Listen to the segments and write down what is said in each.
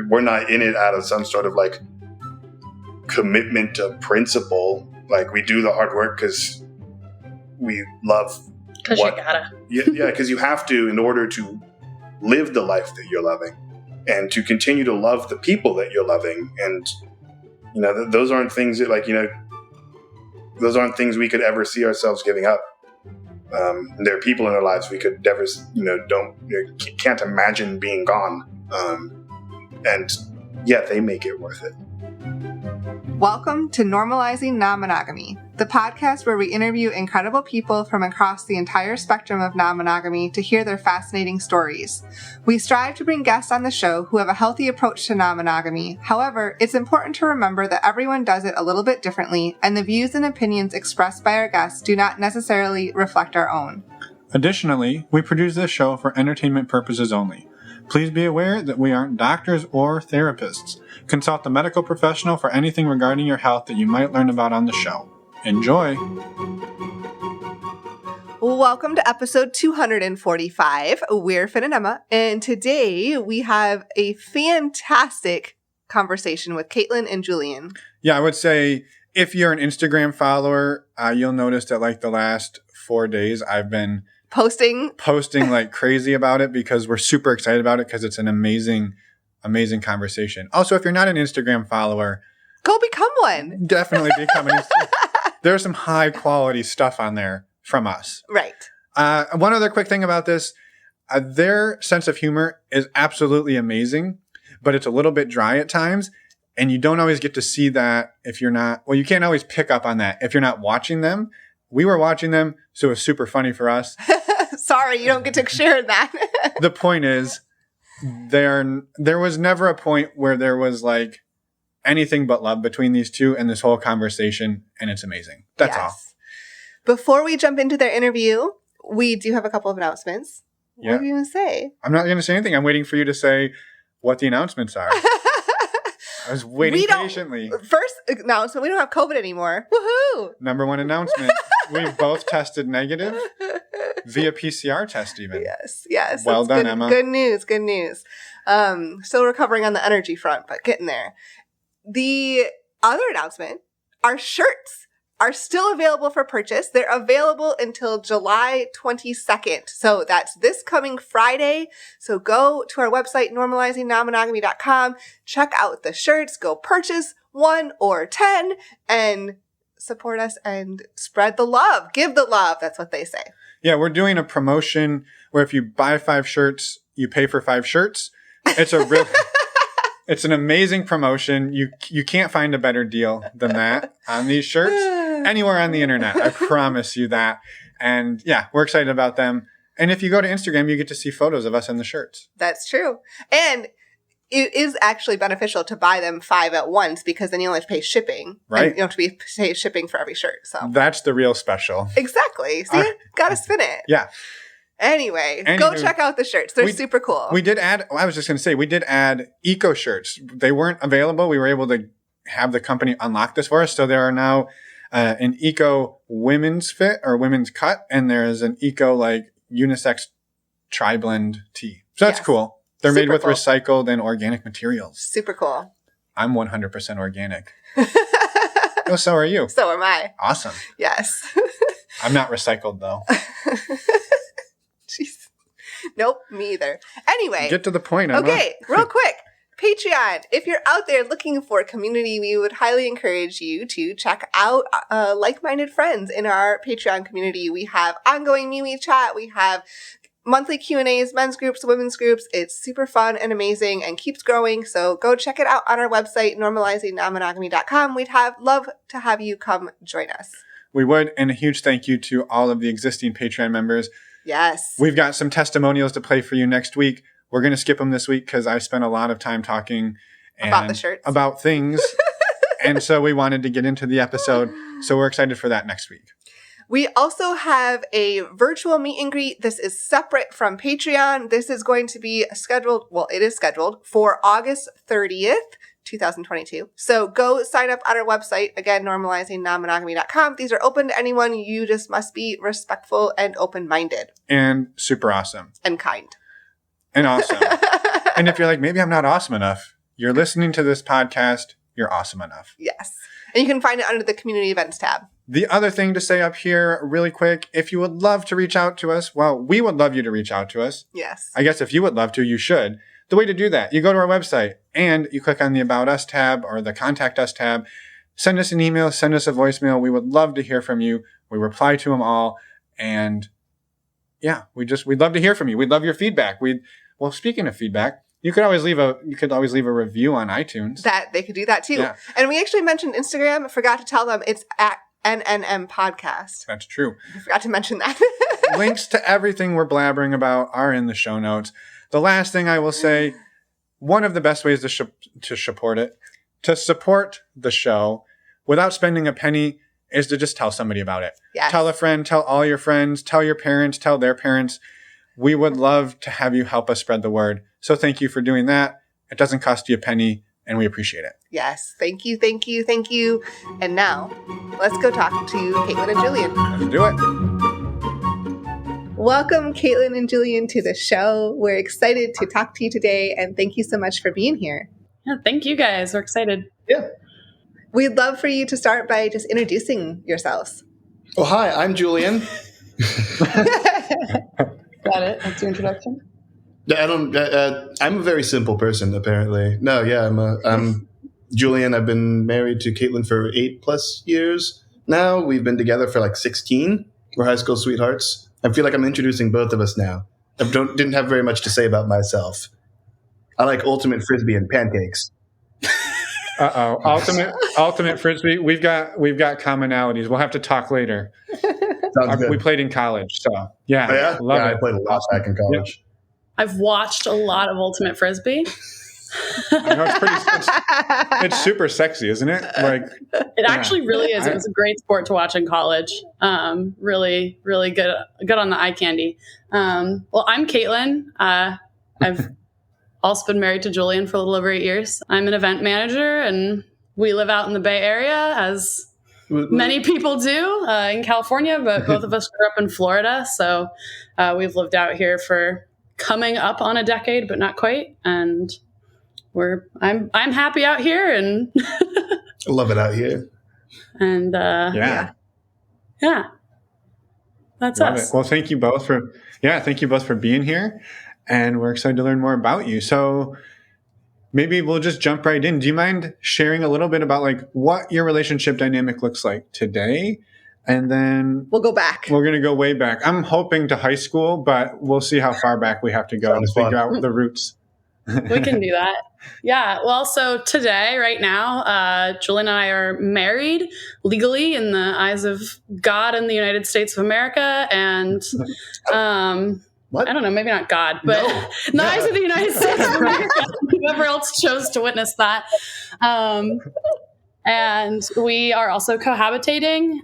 we're not in it out of some sort of like commitment to principle. Like we do the hard work because we love. Because you gotta. Yeah, because you have to in order to live the life that you're loving and to continue to love the people that you're loving. And, you know, those aren't things that, like, you know, those aren't things we could ever see ourselves giving up. There are people in our lives we could never, can't imagine being gone. And yet they make it worth it. Welcome to Normalizing Non-Monogamy, the podcast where we interview incredible people from across the entire spectrum of non-monogamy to hear their fascinating stories. We strive to bring guests on the show who have a healthy approach to non-monogamy. However, it's important to remember that everyone does it a little bit differently, and the views and opinions expressed by our guests do not necessarily reflect our own. Additionally, we produce this show for entertainment purposes only. Please be aware that we aren't doctors or therapists. Consult a medical professional for anything regarding your health that you might learn about on the show. Enjoy! Welcome to episode 245. We're Finn and Emma, and today we have a fantastic conversation with Kaitlin and Julian. Yeah, I would say if you're an Instagram follower, you'll notice that like the last 4 days I've been posting like crazy about it because we're super excited about it because it's an amazing conversation. Also, if you're not an Instagram follower, go become one. Definitely become an Instagram. There's some high quality stuff on there from us. Right. One other quick thing about this, their sense of humor is absolutely amazing, but it's a little bit dry at times. And you don't always get to see that if you're not, well, you can't always pick up on that if you're not watching them. We were watching them, so it was super funny for us. Sorry, you don't get to share that. The point is, there was never a point where there was like anything but love between these two and this whole conversation, and it's amazing. That's all. Before we jump into their interview, we do have a couple of announcements. Yeah. What are you going to say? I'm not going to say anything. I'm waiting for you to say what the announcements are. I was waiting patiently. First announcement, we don't have COVID anymore. Woohoo! Number one announcement. We've both tested negative via PCR test even. Yes. Well done, good, Emma. Good news. Still recovering on the energy front, but getting there. The other announcement, our shirts are still available for purchase. They're available until July 22nd. So that's this coming Friday. So go to our website, normalizingnonmonogamy.com, check out the shirts, go purchase 1 or 10, and support us and spread the love. Give the love. That's what they say. Yeah, we're doing a promotion where if you buy 5 shirts, you pay for 5 shirts. It's a real... It's an amazing promotion. You can't find a better deal than that on these shirts anywhere on the internet. I promise you that. And yeah, we're excited about them. And if you go to Instagram, you get to see photos of us in the shirts. That's true. And it is actually beneficial to buy them 5 at once because then you only have to pay shipping. Right. And you don't have to pay shipping for every shirt. So that's the real special. Exactly. See? Gotta spin it. Yeah. Anyway, go check out the shirts. They're super cool. We did add, I was just going to say, we did add eco shirts. They weren't available. We were able to have the company unlock this for us. So there are now an eco women's fit or women's cut, and there is an eco like unisex tri-blend tee. So that's cool. They're made with recycled and organic materials. Super cool. I'm 100% organic. Oh, so are you. So am I. Awesome. Yes. I'm not recycled though. Jeez. Nope, me either. Anyway. Get to the point, Emma. Okay, real quick. Patreon. If you're out there looking for a community, we would highly encourage you to check out like-minded friends in our Patreon community. We have ongoing MeWe chat. We have monthly Q&As, men's groups, women's groups. It's super fun and amazing and keeps growing. So go check it out on our website, normalizingnonmonogamy.com. We'd love to have you come join us. We would. And a huge thank you to all of the existing Patreon members. Yes. We've got some testimonials to play for you next week. We're going to skip them this week because I spent a lot of time talking about the shirts, about things. And so we wanted to get into the episode. So we're excited for that next week. We also have a virtual meet and greet. This is separate from Patreon. This is going to be scheduled. Well, it is scheduled for August 30th. 2022. So go sign up on our website. Again, normalizingnonmonogamy.com. These are open to anyone. You just must be respectful and open-minded. And super awesome. And kind. And awesome. And if you're like, maybe I'm not awesome enough, you're listening to this podcast, you're awesome enough. Yes. And you can find it under the community events tab. The other thing to say up here really quick, if you would love to reach out to us, well, we would love you to reach out to us. Yes. I guess if you would love to, you should. The way to do that, you go to our website and you click on the About Us tab or the Contact Us tab. Send us an email, send us a voicemail. We would love to hear from you. We reply to them all. And yeah, we'd love to hear from you. We'd love your feedback. Well, speaking of feedback, you could always leave a review on iTunes. That they could do that too. Yeah. And we actually mentioned Instagram. I forgot to tell them it's at NNM Podcast. That's true. I forgot to mention that. Links to everything we're blabbering about are in the show notes. The last thing I will say, one of the best ways to support the show without spending a penny is to just tell somebody about it. Yes. Tell a friend, tell all your friends, tell your parents, tell their parents. We would love to have you help us spread the word. So thank you for doing that. It doesn't cost you a penny, and we appreciate it. Yes. Thank you, thank you, thank you. And now, let's go talk to Kaitlin and Julian. Let's do it. Welcome, Kaitlin and Julian, to the show. We're excited to talk to you today, and thank you so much for being here. Yeah, thank you guys. We're excited. Yeah. We'd love for you to start by just introducing yourselves. Oh, hi, I'm Julian. Got it. That's your introduction. I'm a very simple person, apparently. No, yeah, I'm Julian. I've been married to Kaitlin for 8+ years now. We've been together for like 16. We're high school sweethearts. I feel like I'm introducing both of us now. Didn't have very much to say about myself. I like ultimate frisbee and pancakes. Ultimate frisbee. We've got commonalities. We'll have to talk later. We played in college, so yeah. Oh, yeah? Love it. I played a lot back in college. I've watched a lot of Ultimate Frisbee. I know it's super sexy, isn't it? Like it actually really is. It was a great sport to watch in college. Really, really good on the eye candy. Well, I'm Kaitlin. I've also been married to Julian for a little over 8 years. I'm an event manager, and we live out in the Bay Area, as many people do in California, but both of us grew up in Florida. So we've lived out here for coming up on a decade, but not quite. And I'm happy out here, and I love it out here. And yeah, that's love us. It. Well, thank you both for being here, and we're excited to learn more about you. So maybe we'll just jump right in. Do you mind sharing a little bit about like what your relationship dynamic looks like today? And then we'll go back. We're going to go way back. I'm hoping to high school, but we'll see how far back we have to go to figure out the roots. We can do that. Yeah. Well, so today, right now, Julian and I are married legally in the eyes of God and the United States of America. And what? I don't know, maybe not God, but in the eyes of the United States of America, whoever else chose to witness that. And we are also cohabitating.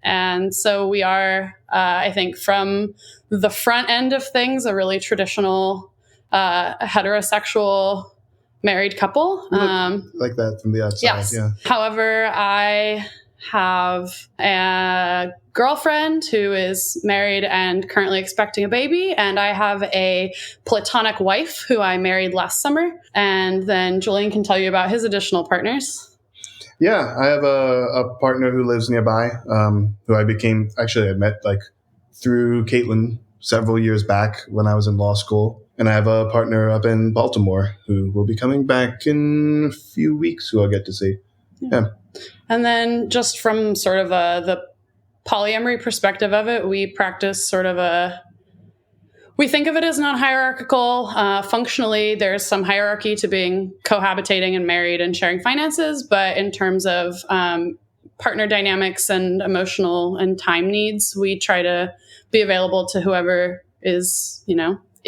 And so we are, I think, from the front end of things, a really traditional heterosexual married couple. Like that from the outside. Yes. Yeah. However, I have a girlfriend who is married and currently expecting a baby, and I have a platonic wife who I married last summer. And then Julian can tell you about his additional partners. Yeah, I have a partner who lives nearby, who I met like through Kaitlin several years back when I was in law school. And I have a partner up in Baltimore who will be coming back in a few weeks, who I'll get to see. Yeah. And then just from sort of the polyamory perspective of it, we practice we think of it as non-hierarchical. Functionally, there's some hierarchy to being cohabitating and married and sharing finances. But in terms of partner dynamics and emotional and time needs, we try to be available to whoever is,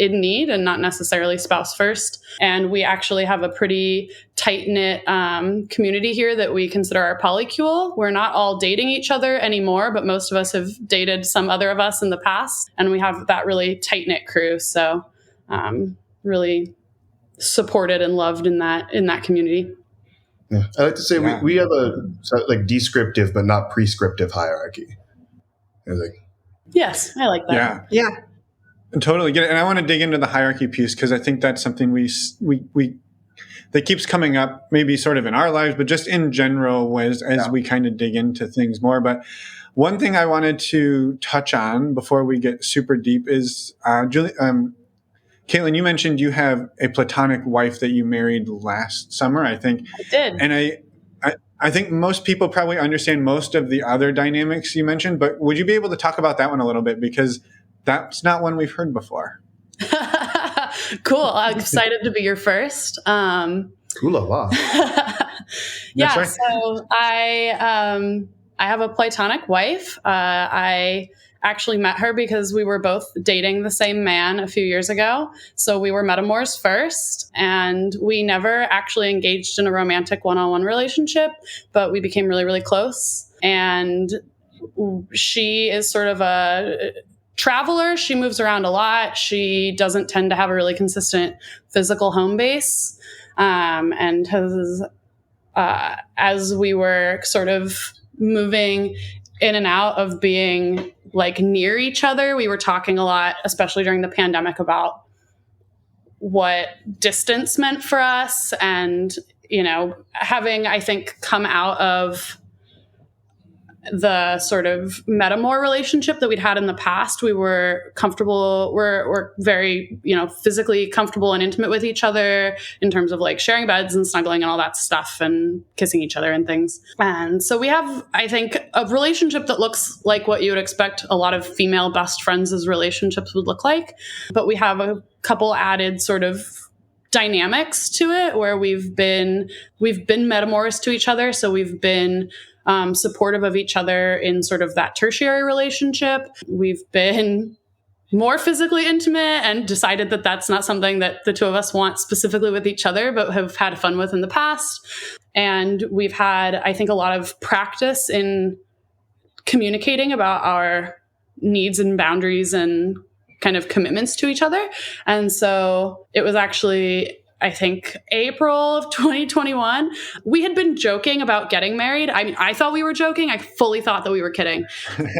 in need and not necessarily spouse first. And we actually have a pretty tight-knit community here that we consider our polycule. We're not all dating each other anymore, but most of us have dated some other of us in the past. And we have that really tight-knit crew. So really supported and loved in that community. Yeah. I like to say we have a like descriptive but not prescriptive hierarchy. Yes, I like that. Yeah. Totally get it. And I want to dig into the hierarchy piece because I think that's something we that keeps coming up, maybe sort of in our lives, but just in general as we kind of dig into things more. But one thing I wanted to touch on before we get super deep is, Kaitlin, you mentioned you have a platonic wife that you married last summer, I think. I did. And I think most people probably understand most of the other dynamics you mentioned, but would you be able to talk about that one a little bit? Because that's not one we've heard before. Cool. I'm excited to be your first. Ooh la la. Yeah. Right. So I have a platonic wife. I actually met her because we were both dating the same man a few years ago. So we were metamors first, and we never actually engaged in a romantic one-on-one relationship, but we became really, really close. And she is sort of a traveler. She moves around a lot. She doesn't tend to have a really consistent physical home base. And has, as we were sort of moving in and out of being like near each other, we were talking a lot, especially during the pandemic, about what distance meant for us. And, you know, having, I think, come out of the sort of metamor relationship that we'd had in the past, we were comfortable. We're very, you know, physically comfortable and intimate with each other in terms of like sharing beds and snuggling and all that stuff and kissing each other and things. And so we have, I think, a relationship that looks like what you would expect a lot of female best friends' relationships would look like. But we have a couple added sort of dynamics to it where we've been metamorphosed to each other. So we've been supportive of each other in sort of that tertiary relationship. We've been more physically intimate and decided that that's not something that the two of us want specifically with each other, but have had fun with in the past. And we've had, I think, a lot of practice in communicating about our needs and boundaries and kind of commitments to each other. And so it was actually, I think, April of 2021. We had been joking about getting married. I mean, I thought we were joking. I fully thought that we were kidding.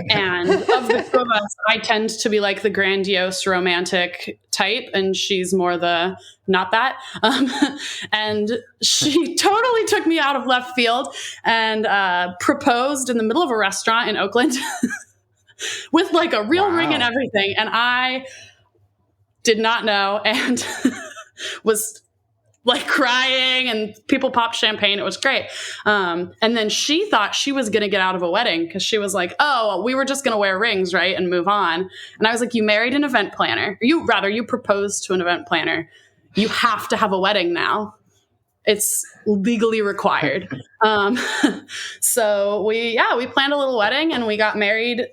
And of the two of us, I tend to be like the grandiose romantic type, and she's more the not that. And she totally took me out of left field and proposed in the middle of a restaurant in Oakland with like a real ring and everything. And I did not know and was like crying, and people popped champagne. It was great. And then she thought she was going to get out of a wedding because she was like, oh, we were just going to wear rings, right? And move on. And I was like, you married an event planner. You proposed to an event planner. You have to have a wedding now. It's legally required. So we planned a little wedding, and we got married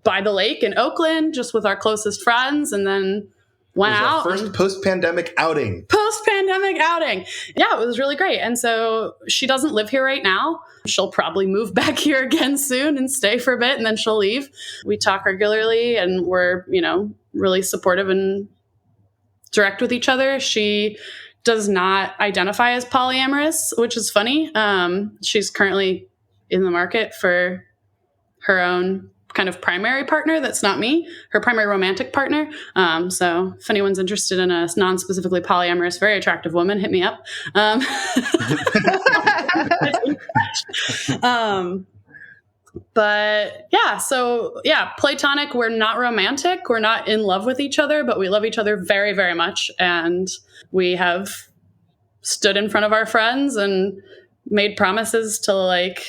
by the lake in Oakland, just with our closest friends, and then went out. First post-pandemic outing. Yeah, it was really great. And so she doesn't live here right now. She'll probably move back here again soon and stay for a bit, and then she'll leave. We talk regularly, and we're, you know, really supportive and direct with each other. She does not identify as polyamorous, which is funny. She's currently in the market for her own kind of primary partner that's not me, her primary romantic partner. So if anyone's interested in a non-specifically polyamorous, very attractive woman, hit me up. But yeah, so yeah, platonic, we're not romantic. We're not in love with each other, but we love each other very, very much. And we have stood in front of our friends and made promises to like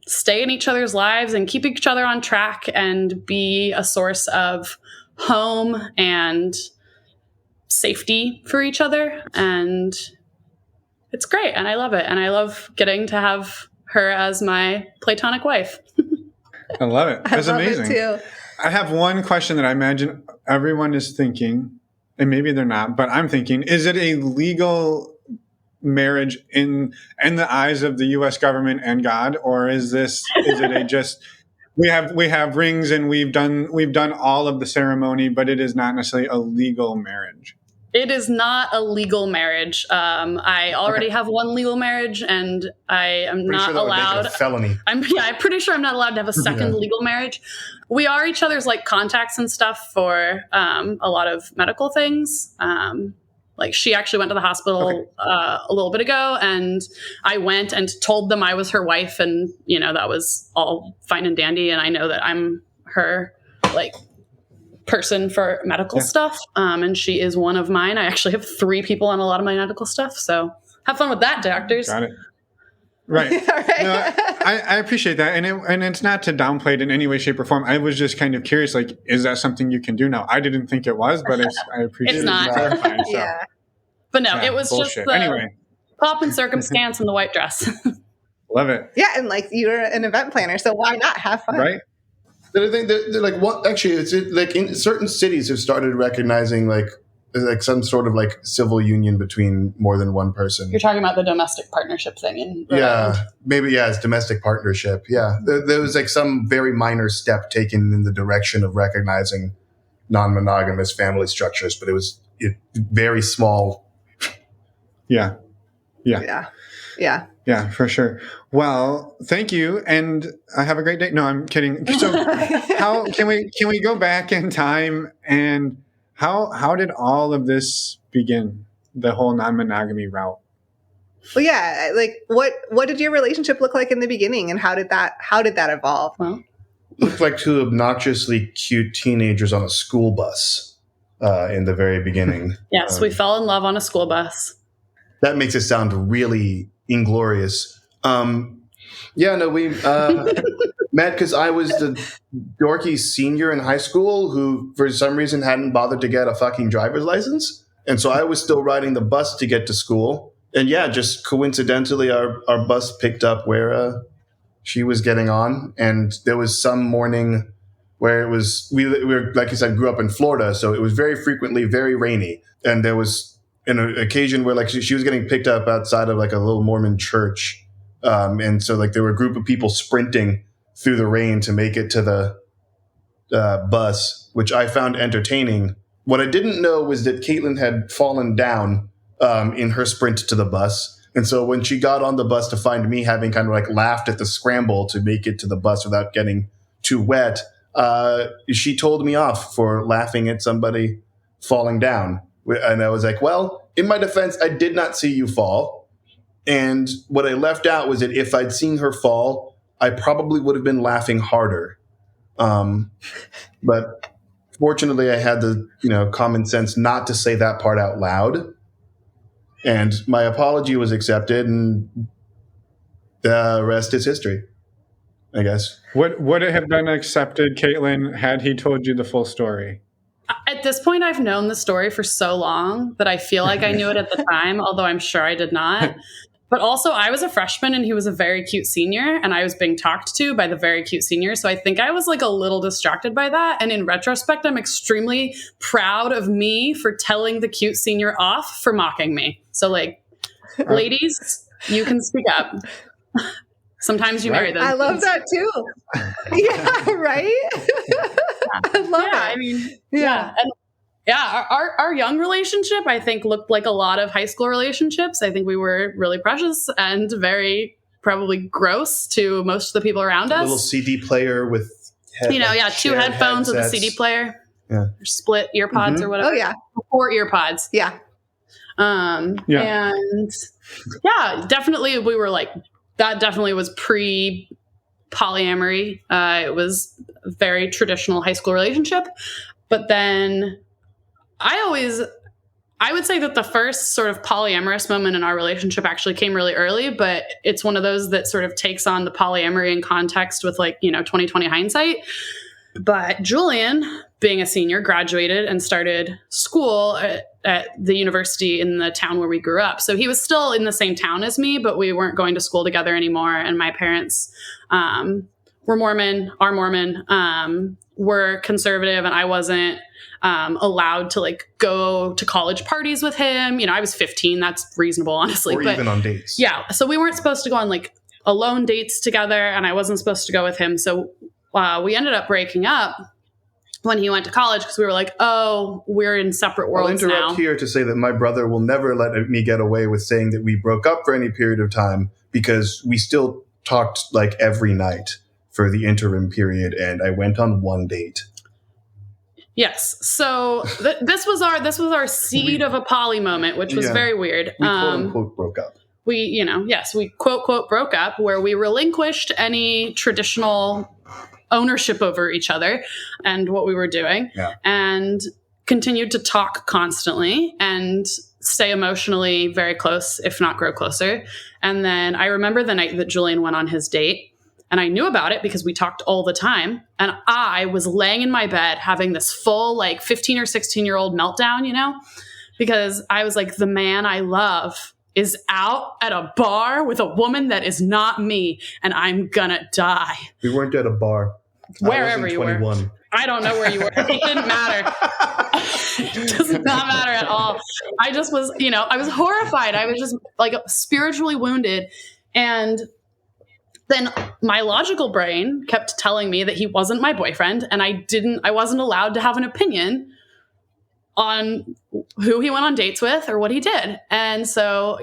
stay in each other's lives and keep each other on track and be a source of home and safety for each other. And it's great. And I love it. And I love getting to have her as my platonic wife. I love it. That's amazing. It too. I have one question that I imagine everyone is thinking, and maybe they're not, but I'm thinking, is it a legal marriage in the eyes of the U.S. government and God, or is it a just we have rings and we've done all of the ceremony, but it is not necessarily a legal marriage? It is not a legal marriage. I already have one legal marriage, and I am not allowed. A felony. I'm pretty sure I'm not allowed to have a second legal marriage. We are each other's like contacts and stuff for a lot of medical things. Like she actually went to the hospital a little bit ago, and I went and told them I was her wife, and that was all fine and dandy. And I know that I'm her like person for medical stuff, and she is one of mine. I actually have 3 people on a lot of my medical stuff, so have fun with that, doctors. Got it. Right. Right. No, I appreciate that. And it's not to downplay it in any way, shape, or form. I was just kind of curious, like, is that something you can do now? I didn't think it was, but I appreciate It's not. it clarifying. So. Yeah. But no, it was bullshit. just the Anyway. pop and circumstance and the white dress. Love it. Yeah, and like you're an event planner, so why not have fun? Right. I think that like what actually it's like in certain cities have started recognizing like some sort of like civil union between more than one person. You're talking about the domestic partnership thing in Rhode Island. Maybe it's domestic partnership. Yeah, there was like some very minor step taken in the direction of recognizing non-monogamous family structures, but it was very small. Yeah. Yeah, for sure. Well, thank you, and have a great day. No, I'm kidding. So, how can we go back in time, and how did all of this begin? The whole non-monogamy route. Well, yeah, like what did your relationship look like in the beginning, and how did that evolve? Well, Looked like 2 obnoxiously cute teenagers on a school bus in the very beginning. yes, we fell in love on a school bus. That makes it sound really inglorious. We met because I was the dorky senior in high school who, for some reason, hadn't bothered to get a fucking driver's license. And so I was still riding the bus to get to school. And yeah, just coincidentally, our bus picked up where she was getting on. And there was some morning where it was, we were, like I said, grew up in Florida. So it was very frequently very rainy. And there was an occasion where like she was getting picked up outside of like a little Mormon church. And so like there were a group of people sprinting through the rain to make it to the bus, which I found entertaining. What I didn't know was that Kaitlin had fallen down in her sprint to the bus. And so when she got on the bus to find me, having kind of like laughed at the scramble to make it to the bus without getting too wet, she told me off for laughing at somebody falling down. And I was like, well, in my defense, I did not see you fall. And what I left out was that if I'd seen her fall, I probably would have been laughing harder. But fortunately, I had the common sense not to say that part out loud. And my apology was accepted, and the rest is history, I guess. Would it have been accepted, Kaitlin, had he told you the full story? At this point, I've known the story for so long that I feel like I knew it at the time, although I'm sure I did not. But also, I was a freshman and he was a very cute senior, and I was being talked to by the very cute senior. So I think I was like a little distracted by that. And in retrospect, I'm extremely proud of me for telling the cute senior off for mocking me. So like, ladies, you can speak up. Sometimes you marry them. I love that too. Yeah, right? I love it. I mean, And our young relationship, I think, looked like a lot of high school relationships. I think we were really precious and very probably gross to most of the people around us. A little CD player with, 2 headphones with a CD player. Yeah. Or split earpods or whatever. Oh, yeah. 4 earpods. Yeah. And definitely we were like, that definitely was pre-polyamory. It was a very traditional high school relationship. But then I would say that the first sort of polyamorous moment in our relationship actually came really early, but it's one of those that sort of takes on the polyamory in context with 2020 hindsight. But Julian, being a senior, graduated and started school at the university in the town where we grew up. So he was still in the same town as me, but we weren't going to school together anymore. And my parents were Mormon, are Mormon, were conservative, and I wasn't allowed to go to college parties with him. I was 15. That's reasonable, honestly. Or even on dates. Yeah. So we weren't supposed to go on alone dates together, and I wasn't supposed to go with him. So we ended up breaking up when he went to college because we were like, oh, we're in separate worlds now. I'll interrupt here to say that my brother will never let me get away with saying that we broke up for any period of time, because we still talked every night for the interim period, and I went on one date. Yes. So this was our seed of a poly moment, which was very weird. We quote unquote broke up. We quote broke up, where we relinquished any traditional ownership over each other and what we were doing, and continued to talk constantly and stay emotionally very close, if not grow closer. And then I remember the night that Julian went on his date. And I knew about it because we talked all the time. And I was laying in my bed having this full 15 or 16-year-old meltdown, because I was like, the man I love is out at a bar with a woman that is not me, and I'm gonna die. We weren't at a bar. Wherever you were. I don't know where you were. It didn't matter. It does not matter at all. I just was, I was horrified. I was just spiritually wounded. And then my logical brain kept telling me that he wasn't my boyfriend, and I wasn't allowed to have an opinion on who he went on dates with or what he did. And so,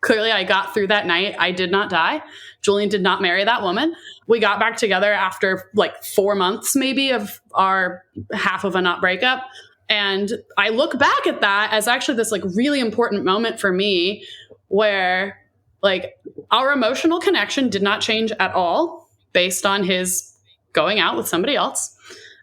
clearly I got through that night. I did not die. Julian did not marry that woman. We got back together after 4 months maybe of our half of a not breakup. And I look back at that as actually this really important moment for me, where our emotional connection did not change at all based on his going out with somebody else.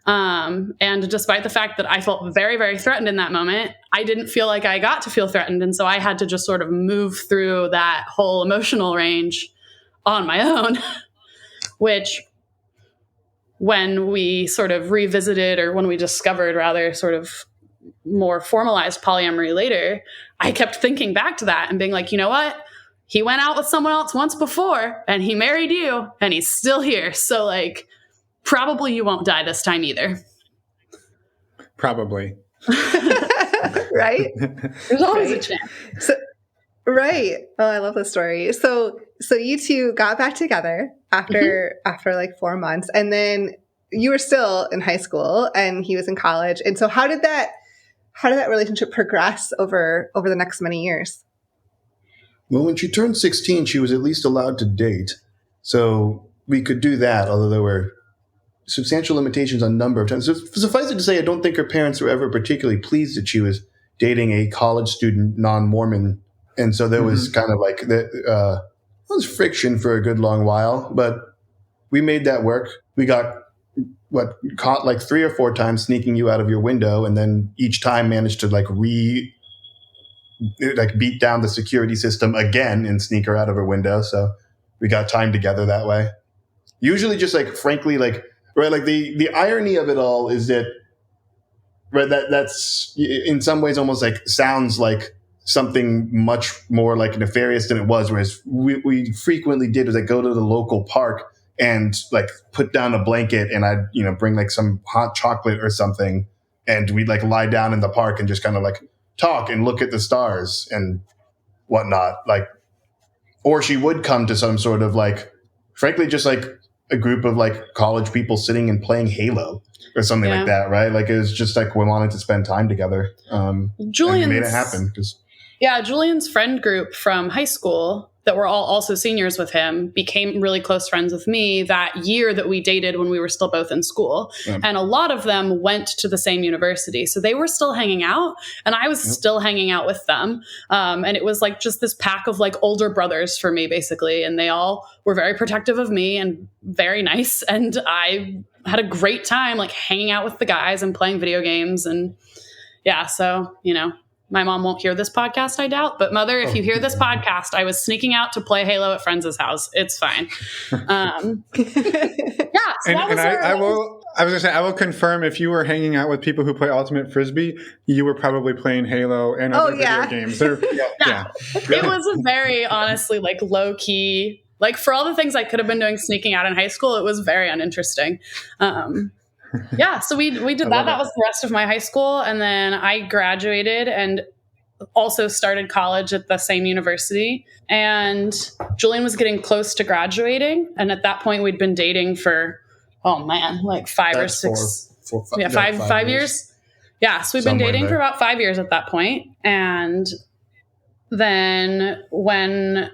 And despite the fact that I felt very, very threatened in that moment, I didn't feel like I got to feel threatened. And so I had to just sort of move through that whole emotional range on my own, which when we sort of revisited, or when we discovered rather sort of more formalized polyamory later, I kept thinking back to that and being like, you know what? He went out with someone else once before and he married you and he's still here. So probably you won't die this time either. Probably. Right? There's always a chance. So, right. Oh, I love this story. So you two got back together after 4 months, and then you were still in high school and he was in college. And so how did that relationship progress over the next many years? Well, when she turned 16, she was at least allowed to date. So we could do that, although there were substantial limitations on number of times. So suffice it to say, I don't think her parents were ever particularly pleased that she was dating a college student, non-Mormon. And so there was kind of was friction for a good long while, but we made that work. We got caught 3 or 4 times sneaking you out of your window, and then each time managed to beat down the security system again and sneak her out of her window. So we got time together that way. Usually just frankly, the irony of it all is that, that's in some ways almost sounds like something much more nefarious than it was. Whereas we frequently did was go to the local park and put down a blanket, and I'd, bring some hot chocolate or something. And we'd lie down in the park and just kind of talk and look at the stars and whatnot. Or she would come to some sort of frankly, just a group of college people sitting and playing Halo or something like that. Right. It was just we wanted to spend time together. Julian's, and we made it happen. Julian's friend group from high school that were all also seniors with him became really close friends with me that year that we dated when we were still both in school. Yeah. And a lot of them went to the same university. So they were still hanging out, and I was still hanging out with them. And it was just this pack of older brothers for me, basically. And they all were very protective of me and very nice. And I had a great time hanging out with the guys and playing video games. And so, my mom won't hear this podcast, I doubt. But Mother, if you hear this podcast, I was sneaking out to play Halo at friends' house. It's fine. So I will confirm, if you were hanging out with people who play Ultimate Frisbee, you were probably playing Halo and other video games. It was a very, honestly, low key. For all the things I could have been doing sneaking out in high school, it was very uninteresting. So we did that. That was the rest of my high school. And then I graduated and also started college at the same university. And Julian was getting close to graduating. And at that point, we'd been dating for, 5 or 6. 5 years. Yeah. So we've been dating for about 5 years at that point. And then when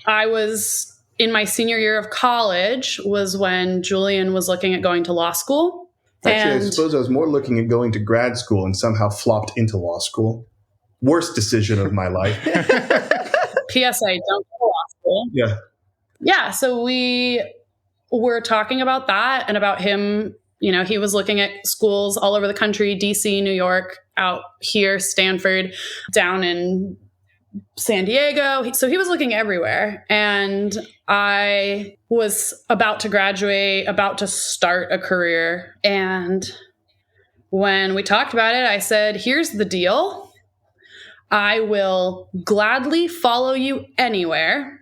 I was in my senior year of college was when Julian was looking at going to law school. Actually, I And suppose I was more looking at going to grad school and somehow flopped into law school. Worst decision of my life. PSA, don't go to law school. Yeah. Yeah, so we were talking about that and about him. You know, he was looking at schools all over the country, DC, New York, out here, Stanford, down in San Diego. So he was looking everywhere. And I was about to graduate, about to start a career. And when we talked about it, I said, here's the deal. I will gladly follow you anywhere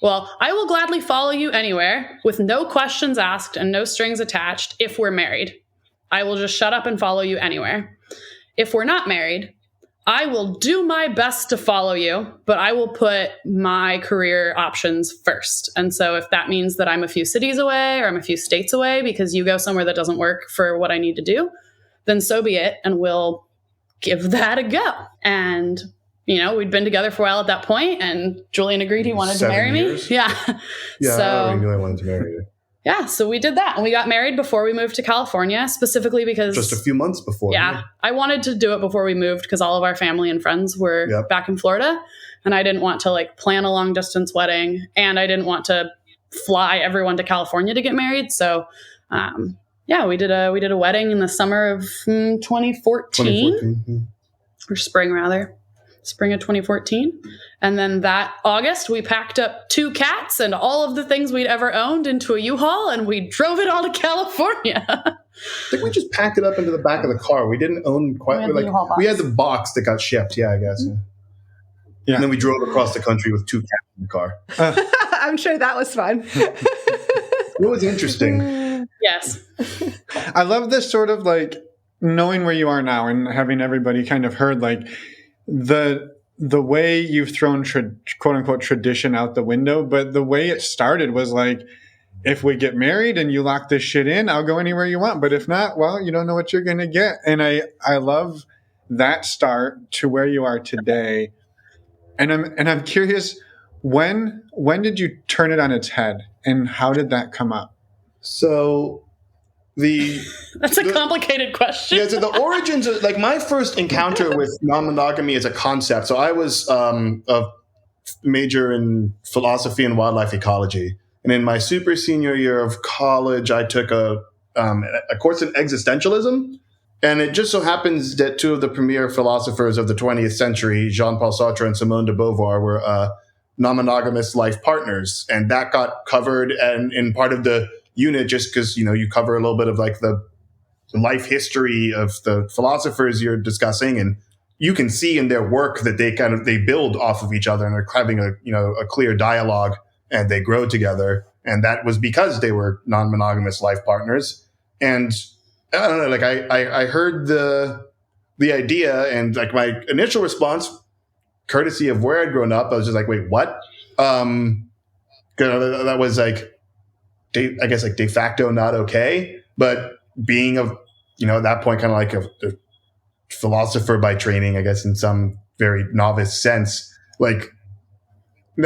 I will gladly follow you anywhere with no questions asked and no strings attached if we're married. I will just shut up and follow you anywhere. If we're not married, I will do my best to follow you, but I will put my career options first. And so if that means that I'm a few cities away or I'm a few states away because you go somewhere that doesn't work for what I need to do, then so be it. And we'll give that a go. And you know, we'd been together for a while at that point, and Julian agreed he wanted to marry me. Yeah. Yeah, so, I already knew I wanted to marry you. Yeah, so we did that. And we got married before we moved to California, specifically because... Just a few months before. Yeah, I wanted to do it before we moved because all of our family and friends were back in Florida. And I didn't want to like plan a long distance wedding. And I didn't want to fly everyone to California to get married. So, we did a wedding in the summer of 2014. Or spring, rather. Spring of 2014. And then that August, we packed up 2 cats and all of the things we'd ever owned into a U-Haul, and we drove it all to California. I think we just packed it up into the back of the car. We didn't own quite... We had the box that got shipped, I guess. Mm-hmm. Yeah. And then we drove across the country with 2 cats in the car. I'm sure that was fun. It was interesting. Yes. I love this sort of like knowing where you are now and having everybody kind of heard like the way you've thrown quote unquote tradition out the window, but the way it started was like, if we get married and you lock this shit in, I'll go anywhere you want. But if not, well, you don't know what you're going to get. And I love that start to where you are today. And I'm curious, when did you turn it on its head and how did that come up? So that's a complicated question. Yeah, so the origins of like my first encounter with non-monogamy as a concept. So I was a major in philosophy and wildlife ecology. And in my super senior year of college, I took a course in existentialism. And it just so happens that 2 of the premier philosophers of the 20th century, Jean-Paul Sartre and Simone de Beauvoir, were non-monogamous life partners. And that got covered and in part of the unit just because, you cover a little bit of like the life history of the philosophers you're discussing. And you can see in their work that they build off of each other and are having a clear dialogue and they grow together. And that was because they were non-monogamous life partners. And I don't know, like I heard the idea and like my initial response, courtesy of where I'd grown up, I was just like, wait, what? That was like, I guess like de facto not okay, but being at that point kind of like a philosopher by training, I guess in some very novice sense, like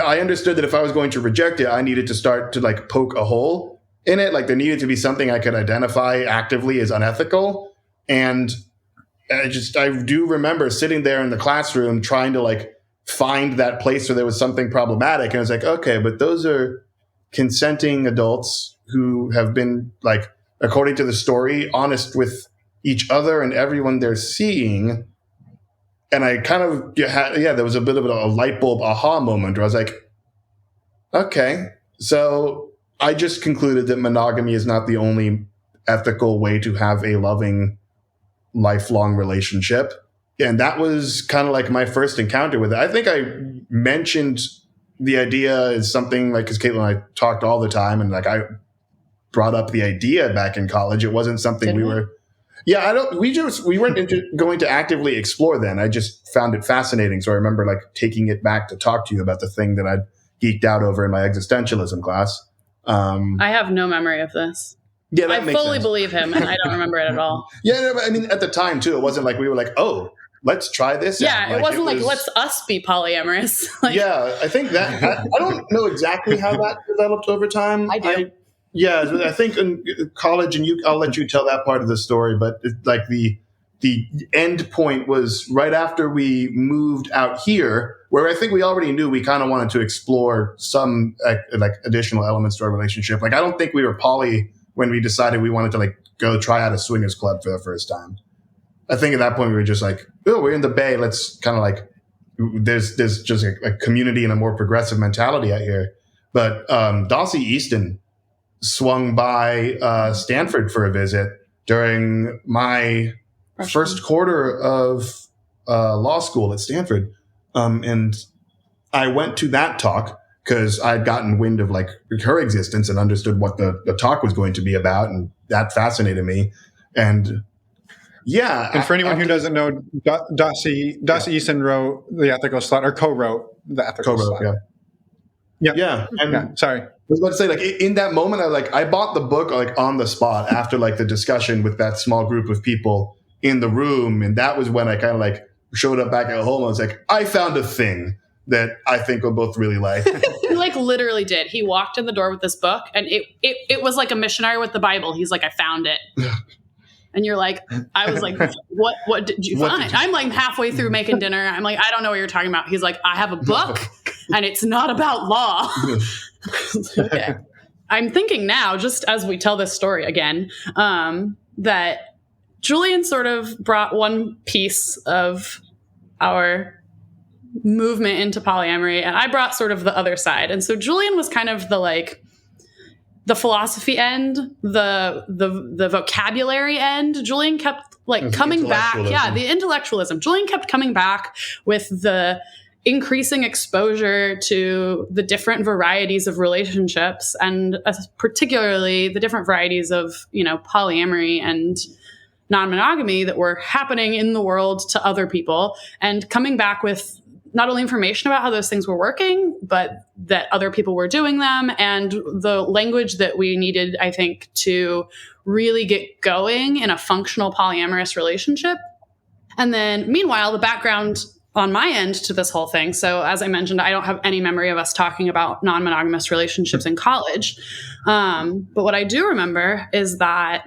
I understood that if I was going to reject it, I needed to start to like poke a hole in it. Like there needed to be something I could identify actively as unethical. And I do remember sitting there in the classroom trying to like find that place where there was something problematic. And I was like, okay, but those are consenting adults who have been, like, according to the story, honest with each other and everyone they're seeing. And I kind of there was a bit of a light bulb aha moment where I was like, okay, so I just concluded that monogamy is not the only ethical way to have a loving, lifelong relationship. And that was kind of like my first encounter with it. I think I mentioned the idea is something like, because Kaitlin and I talked all the time, and like I brought up the idea back in college. It wasn't something we weren't going to actively explore then. I just found it fascinating. So I remember like taking it back to talk to you about the thing that I'd geeked out over in my existentialism class. I have no memory of this. Yeah, I fully believe him, and I don't remember it at all. Yeah, I mean, at the time too, it wasn't like we were like, oh, let's try this. Yeah, out. It wasn't like let's us be polyamorous. Yeah, I think that I don't know exactly how that developed over time. I do. Yeah, I think in college, and I'll let you tell that part of the story, but like the end point was right after we moved out here, where I think we already knew we kind of wanted to explore some like additional elements to our relationship. Like I don't think we were poly when we decided we wanted to like go try out a swingers club for the first time. I think at that point we were just like, oh, we're in the Bay. Let's kind of like, there's just a community and a more progressive mentality out here. But Dossie Easton swung by Stanford for a visit during my first quarter of law school at Stanford. And I went to that talk because I'd gotten wind of like her existence and understood what the talk was going to be about. And that fascinated me. And yeah. And for anyone who doesn't know, Dossie Easton wrote The Ethical Slut, or co-wrote The Ethical Slut. Yeah. And sorry. I was about to say, like, in that moment, I bought the book like on the spot after like the discussion with that small group of people in the room. And that was when I kind of like showed up back at home. I was like, I found a thing that I think we'll both really like. He like literally did. He walked in the door with this book, and it was like a missionary with the Bible. He's like, I found it. And you're like, I was like, what did you find? I'm like halfway through making dinner. I'm like, I don't know what you're talking about. He's like, I have a book and it's not about law. Okay. I'm thinking now, just as we tell this story again, that Julian sort of brought one piece of our movement into polyamory, and I brought sort of the other side. And so Julian was kind of the philosophy end, the vocabulary end. Julian kept like coming back. Yeah, the intellectualism. Julian kept coming back with the increasing exposure to the different varieties of relationships, and particularly the different varieties of, polyamory and non-monogamy that were happening in the world to other people, and coming back with not only information about how those things were working, but that other people were doing them, and the language that we needed, I think, to really get going in a functional polyamorous relationship. And then meanwhile, the background on my end to this whole thing. So as I mentioned, I don't have any memory of us talking about non-monogamous relationships in college. But what I do remember is that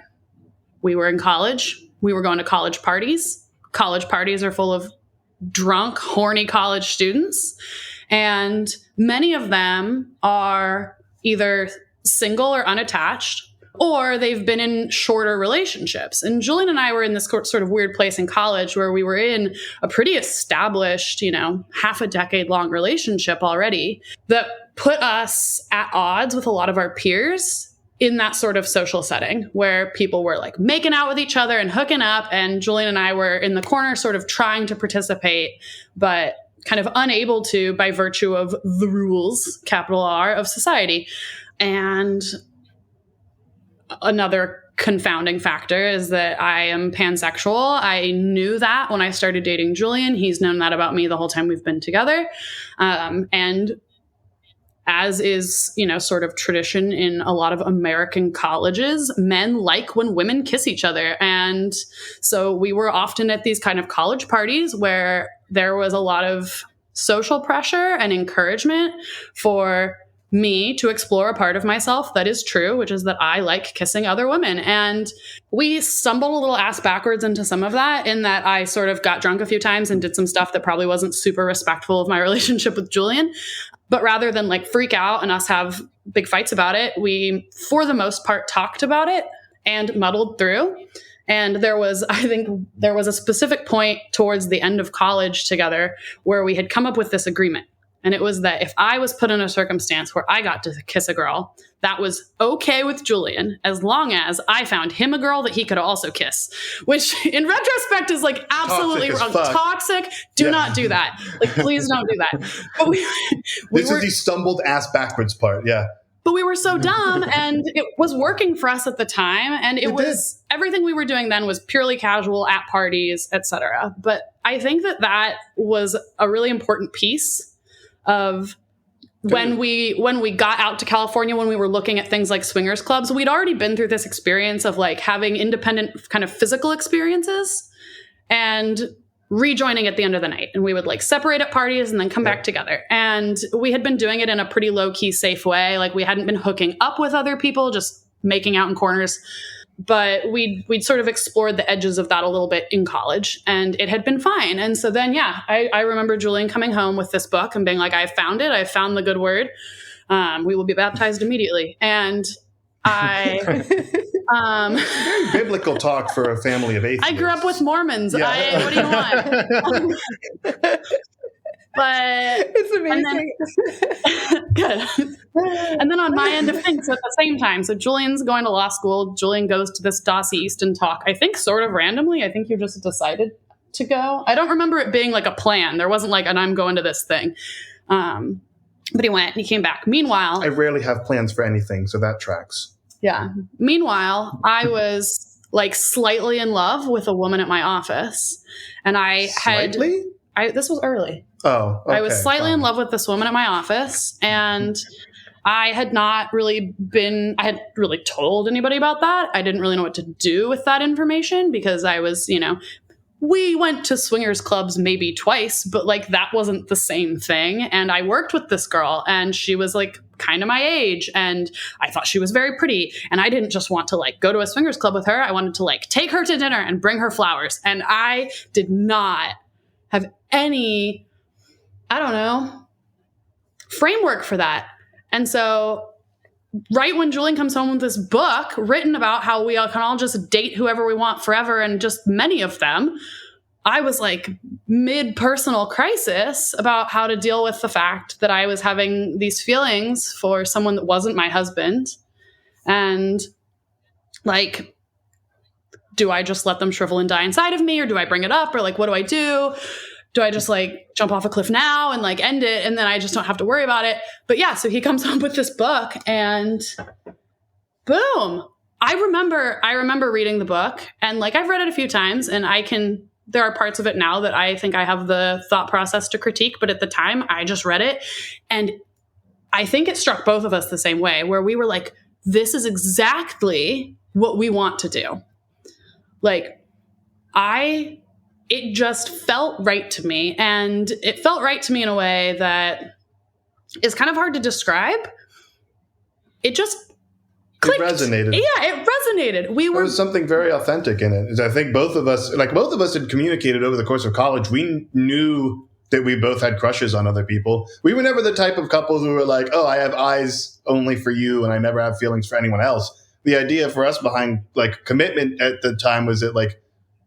we were in college. We were going to college parties. College parties are full of drunk, horny college students. And many of them are either single or unattached, or they've been in shorter relationships. And Julian and I were in this sort of weird place in college where we were in a pretty established, half a decade long relationship already that put us at odds with a lot of our peers in that sort of social setting where people were like making out with each other and hooking up. And Julian and I were in the corner sort of trying to participate, but kind of unable to by virtue of the rules, capital R, of society. And another confounding factor is that I am pansexual. I knew that when I started dating Julian. He's known that about me the whole time we've been together. And as is, sort of tradition in a lot of American colleges, men like when women kiss each other. And so we were often at these kind of college parties where there was a lot of social pressure and encouragement for me to explore a part of myself that is true, which is that I like kissing other women. And we stumbled a little ass backwards into some of that, in that I sort of got drunk a few times and did some stuff that probably wasn't super respectful of my relationship with Julian. But rather than like freak out and us have big fights about it, we, for the most part, talked about it and muddled through. And I think there was a specific point towards the end of college together where we had come up with this agreement. And it was that if I was put in a circumstance where I got to kiss a girl, that was okay with Julian, as long as I found him a girl that he could also kiss, which in retrospect is like absolutely wrong. Toxic. Do not do that. Like, please don't do that. But this is the stumbled ass backwards part. Yeah. But we were so dumb, and it was working for us at the time. And it was everything we were doing then was purely casual at parties, etc. But I think that was a really important piece of when we got out to California, when we were looking at things like swingers clubs. We'd already been through this experience of like having independent kind of physical experiences and rejoining at the end of the night. And we would like separate at parties and then come back together. And we had been doing it in a pretty low key, safe way. Like we hadn't been hooking up with other people, just making out in corners. But we'd sort of explored the edges of that a little bit in college, and it had been fine. And so then, I remember Julian coming home with this book and being like, I found it. I found the good word. We will be baptized immediately. And I... very biblical talk for a family of atheists. I grew up with Mormons. Yeah. What do you want? But It's amazing. Good. And then on my end of things at the same time, so Julian's going to law school. Julian goes to this Dossie Easton talk, I think sort of randomly. I think you just decided to go. I don't remember it being like a plan. There wasn't like, and I'm going to this thing. But he went and he came back. Meanwhile, I rarely have plans for anything, so that tracks. Yeah. Meanwhile, I was like slightly in love with a woman at my office, and this was early. Oh, okay, I was slightly in love with this woman at my office, and I had really told anybody about that. I didn't really know what to do with that information because I was, we went to swingers clubs maybe twice, but like that wasn't the same thing. And I worked with this girl, and she was like kind of my age, and I thought she was very pretty. And I didn't just want to like go to a swingers club with her. I wanted to like take her to dinner and bring her flowers. And I did not have any, framework for that. And so right when Julian comes home with this book written about how we all can all just date whoever we want forever, and just many of them, I was like mid-personal crisis about how to deal with the fact that I was having these feelings for someone that wasn't my husband. And like, do I just let them shrivel and die inside of me, or do I bring it up, or like, what do I do? Do I just like jump off a cliff now and like end it, and then I just don't have to worry about it? But yeah, so he comes home with this book, and boom. I remember reading the book, and like I've read it a few times, and there are parts of it now that I think I have the thought process to critique, but at the time I just read it, and I think it struck both of us the same way, where we were like, this is exactly what we want to do. Like, it just felt right to me, and it felt right to me in a way that is kind of hard to describe. It just clicked. It resonated. Yeah, it resonated. There was something very authentic in it. I think both of us had communicated over the course of college. We knew that we both had crushes on other people. We were never the type of couple who were like, oh, I have eyes only for you and I never have feelings for anyone else. The idea for us behind like commitment at the time was that like,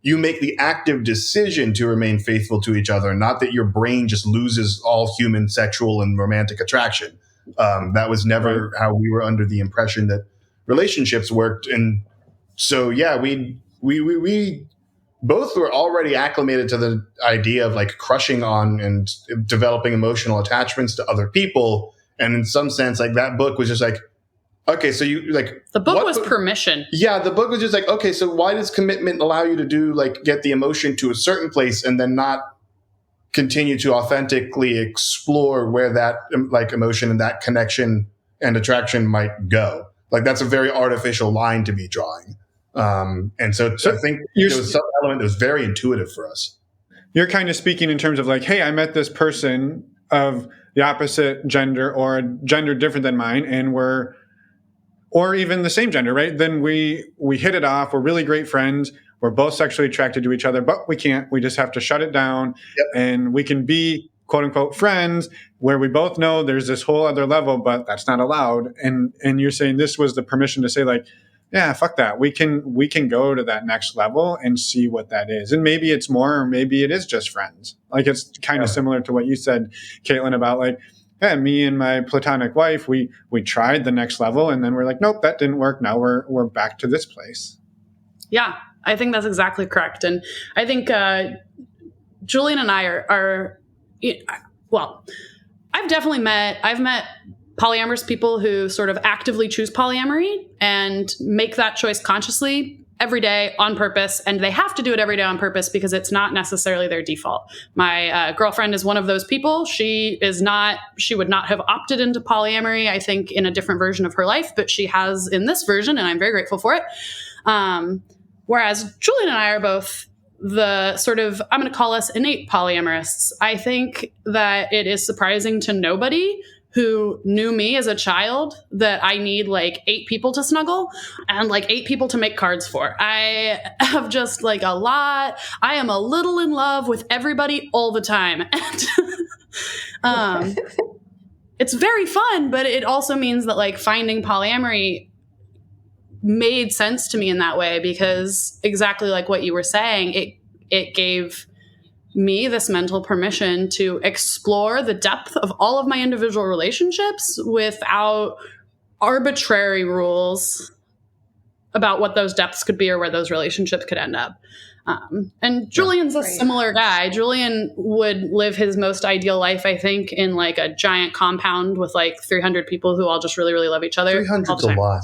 you make the active decision to remain faithful to each other, not that your brain just loses all human sexual and romantic attraction. That was never how we were under the impression that relationships worked. And so, yeah, we both were already acclimated to the idea of like crushing on and developing emotional attachments to other people. And in some sense, like that book was just like, okay, so you like the book was permission. Yeah, the book was just like, okay, so why does commitment allow you to do like get the emotion to a certain place and then not continue to authentically explore where that like emotion and that connection and attraction might go? Like that's a very artificial line to be drawing. And so I think there was some element that was very intuitive for us. You're kind of speaking in terms of like, hey, I met this person of the opposite gender or a gender different than mine, and or even the same gender, right? Then we hit it off. We're really great friends. We're both sexually attracted to each other, but we can't. We just have to shut it down. Yep. And we can be quote unquote friends where we both know there's this whole other level, but that's not allowed. And you're saying this was the permission to say like, yeah, fuck that. We can go to that next level and see what that is. And maybe it's more, or maybe it is just friends. Like it's kind of similar to what you said, Kaitlin, about like, yeah, me and my platonic wife, we tried the next level, and then we're like, nope, that didn't work. Now we're back to this place. Yeah, I think that's exactly correct. And I think Julian and I are well, I've met polyamorous people who sort of actively choose polyamory and make that choice consciously every day on purpose. And they have to do it every day on purpose because it's not necessarily their default. My girlfriend is one of those people. She would not have opted into polyamory, I think, in a different version of her life, but she has in this version, and I'm very grateful for it. Whereas Julian and I are both the sort of, I'm going to call us innate polyamorous. I think that it is surprising to nobody who knew me as a child that I need like 8 people to snuggle and like 8 people to make cards for. I have just like a lot. I am a little in love with everybody all the time. And it's very fun, but it also means that like finding polyamory made sense to me in that way, because exactly like what you were saying, it gave me this mental permission to explore the depth of all of my individual relationships without arbitrary rules about what those depths could be or where those relationships could end up. And Julian's a similar guy. Julian would live his most ideal life, I think, in like a giant compound with like 300 people who all just really, really love each other. 300's a lot.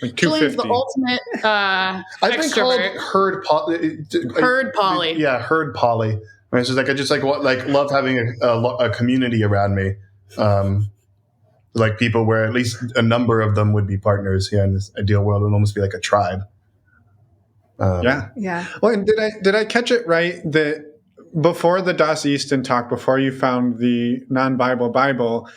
Like Julian's the ultimate I've been called herd poly. Yeah, herd poly. I mean, so like I just like love having a community around me, like people where at least a number of them would be partners here in this ideal world. It would almost be like a tribe. Yeah. Well, and did I catch it right that before the Das Easton talk, before you found the non-Bible Bible,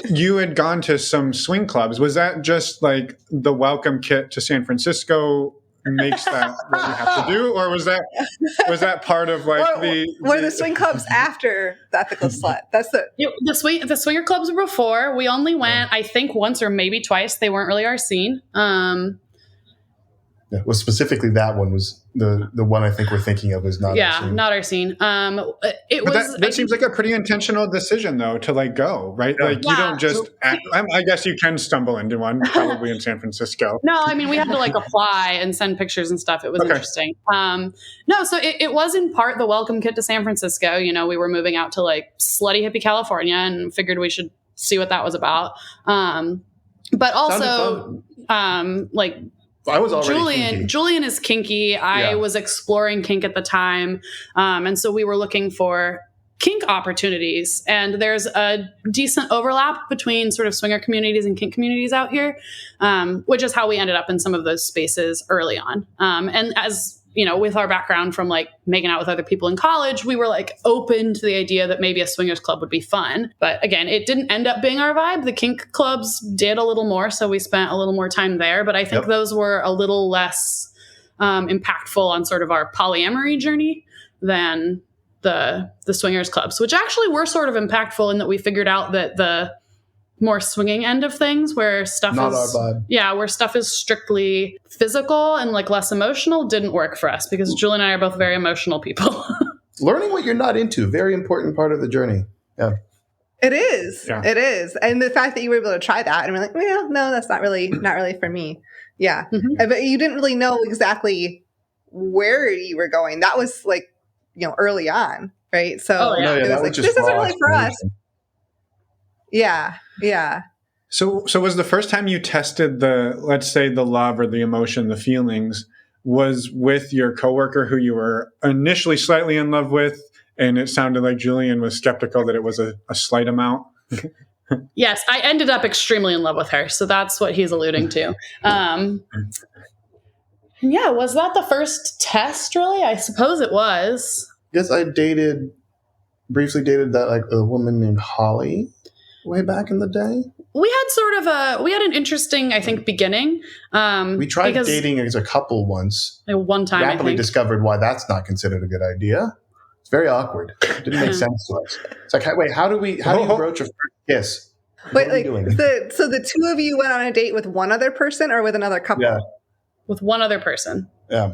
you had gone to some swing clubs? Was that just like the welcome kit to San Francisco makes that what you have to do, or was that part of like the swing clubs after the Ethical Slut? That's the swinger clubs were before. We only went, I think, once or maybe twice. They weren't really our scene. Yeah, well, specifically that one was the one I think we're thinking of is not our scene. Not our scene. That seems like a pretty intentional decision, though, to like go, right? Yeah. Like you don't just I guess you can stumble into one probably in San Francisco. No, I mean, we had to like apply and send pictures and stuff. It was interesting. No, so it was in part the welcome kit to San Francisco. You know, we were moving out to like slutty hippie California and figured we should see what that was about. But also like I was already kinky. Julian is kinky. I was exploring kink at the time. And so we were looking for kink opportunities. And there's a decent overlap between sort of swinger communities and kink communities out here, which is how we ended up in some of those spaces early on. And as you know, with our background from like making out with other people in college, we were like open to the idea that maybe a swingers club would be fun. But again, it didn't end up being our vibe. The kink clubs did a little more, so we spent a little more time there. But I think those were a little less impactful on sort of our polyamory journey than the swingers clubs, which actually were sort of impactful in that we figured out that the more swinging end of things where stuff not our vibe. Yeah, where stuff is strictly physical and like less emotional didn't work for us because Julian and I are both very emotional people. Learning what you're not into, very important part of the journey. Yeah. It is. Yeah. It is. And the fact that you were able to try that and we're like, well, no, that's not really for me. Yeah. Mm-hmm. But you didn't really know exactly where you were going. That was like, you know, early on, right? So it was like, this isn't really for us. Yeah. Yeah. So was the first time you tested let's say the love or the emotion, the feelings, was with your coworker who you were initially slightly in love with, and it sounded like Julian was skeptical that it was a slight amount? Yes, I ended up extremely in love with her. So that's what he's alluding to. Yeah, was that the first test, really? I suppose it was. Yes, I briefly dated that like a woman named Holly. Way back in the day, we had an interesting, I think, beginning. We tried dating as a couple once. One time, rapidly discovered why that's not considered a good idea. It's very awkward. It didn't make sense to us. It's like, wait, how do you broach a first kiss? Wait, like so the two of you went on a date with one other person or with another couple? Yeah, with one other person. Yeah.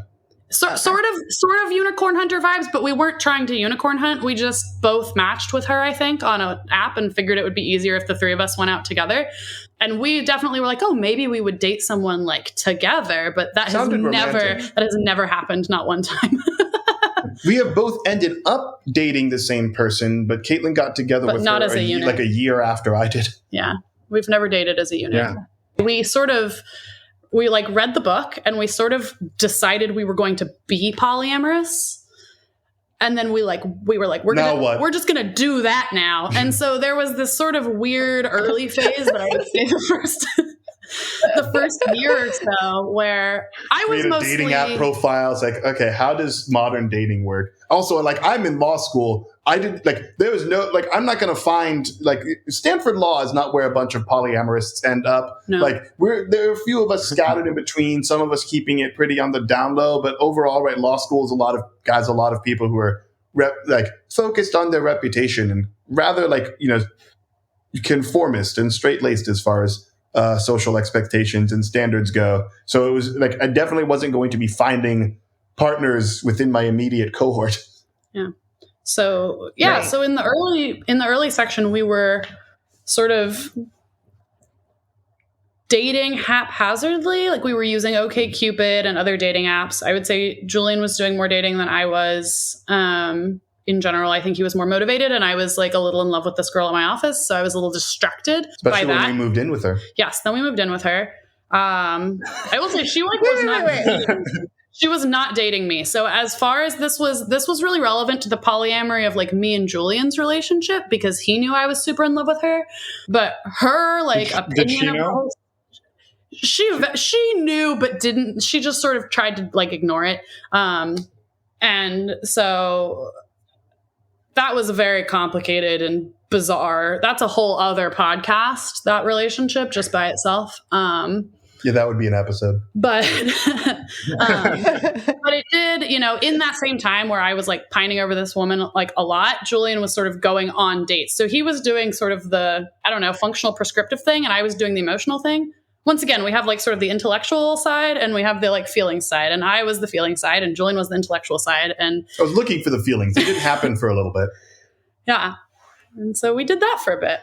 Sort of unicorn hunter vibes, but we weren't trying to unicorn hunt. We just both matched with her, I think, on an app and figured it would be easier if the three of us went out together. And we definitely were like, oh, maybe we would date someone like together, but that has never happened, not one time. We have both ended up dating the same person, but Kaitlin got together with not her as a unit. Like a year after I did. Yeah. We've never dated as a unit. Yeah. We like read the book and we sort of decided we were going to be polyamorous. And then we're just going to do that now. And so there was this sort of weird early phase that I would say the first year or so where I was Create a mostly dating app profile. It's like, okay, how does modern dating work? Also, like, I'm in law school. I did there was no I'm not going to find Stanford Law is not where a bunch of polyamorous end up. No. There are a few of us scattered in between. Some of us keeping it pretty on the down low, but overall, right, law school is a lot of people who are focused on their reputation and rather conformist and straight-laced as far as social expectations and standards go. So it was I definitely wasn't going to be finding partners within my immediate cohort. Yeah. So yeah, right. So in the early section, we were sort of dating haphazardly. Like, we were using OkCupid and other dating apps. I would say Julian was doing more dating than I was. In general, I think he was more motivated, and I was a little in love with this girl at my office, so I was a little distracted. Especially by that. When we moved in with her. Yes, then we moved in with her. I will say she was not. She was not dating me. So as far as this was really relevant to the polyamory of me and Julian's relationship, because he knew I was super in love with her. But her opinion did she know? She knew, but didn't. She just sort of tried to ignore it. And so that was very complicated and bizarre. That's a whole other podcast, that relationship just by itself. Yeah, that would be an episode. But but it did, in that same time where I was pining over this woman a lot, Julian was sort of going on dates. So he was doing sort of the, functional prescriptive thing, and I was doing the emotional thing. Once again, we have sort of the intellectual side, and we have the feeling side, and I was the feeling side and Julian was the intellectual side. And I was looking for the feelings. It didn't happen for a little bit. Yeah. And so we did that for a bit.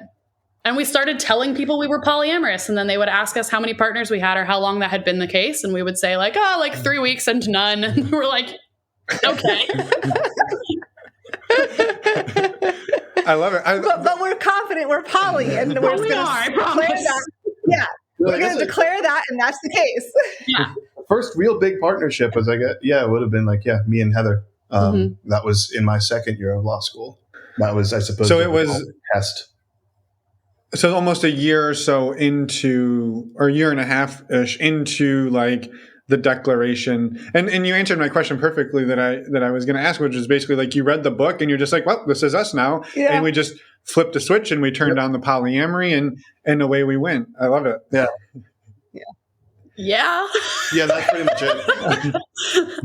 And we started telling people we were polyamorous, and then they would ask us how many partners we had or how long that had been the case. And we would say 3 weeks and none. And we were like, okay. I love it. But we're confident we're poly, and we're going to declare that. Yeah. We're going to declare that, and that's the case. Yeah. First real big partnership was it would have been me and Heather. That was in my second year of law school. That was, I suppose, so it was a test. So almost a year or so into, or a year and a half-ish into the declaration. And you answered my question perfectly that I was going to ask, which is basically you read the book and you're just well, this is us now. Yeah. And we just flipped a switch and we turned on the polyamory and away we went. I love it. Yeah. Yeah. Yeah, that's pretty much it.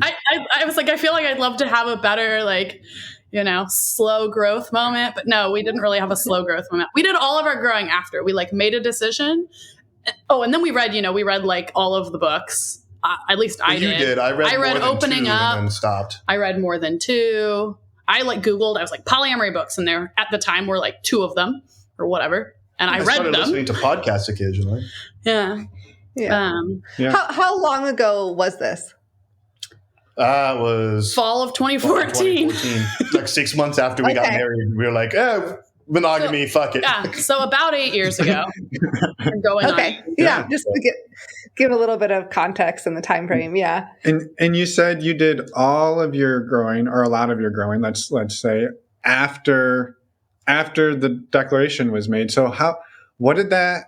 I was I feel I'd love to have a better slow growth moment, but no, we didn't really have a slow growth moment. We did all of our growing after we made a decision. Oh, and then we read all of the books. At least I did. You did. I read Opening Up and then stopped. I read more than 2. I Googled. I was polyamory books, and there at the time were 2 of them or whatever, and I read them. Listening to podcasts occasionally. Yeah. Yeah. How long ago was this? Was fall of 2014. 6 months after we got married, we were monogamy, fuck it. Yeah, so about 8 years ago. Okay. Yeah, just to give a little bit of context in the time frame. Yeah. And you said you did all of your growing, or a lot of your growing, let's say, after the declaration was made. So what did that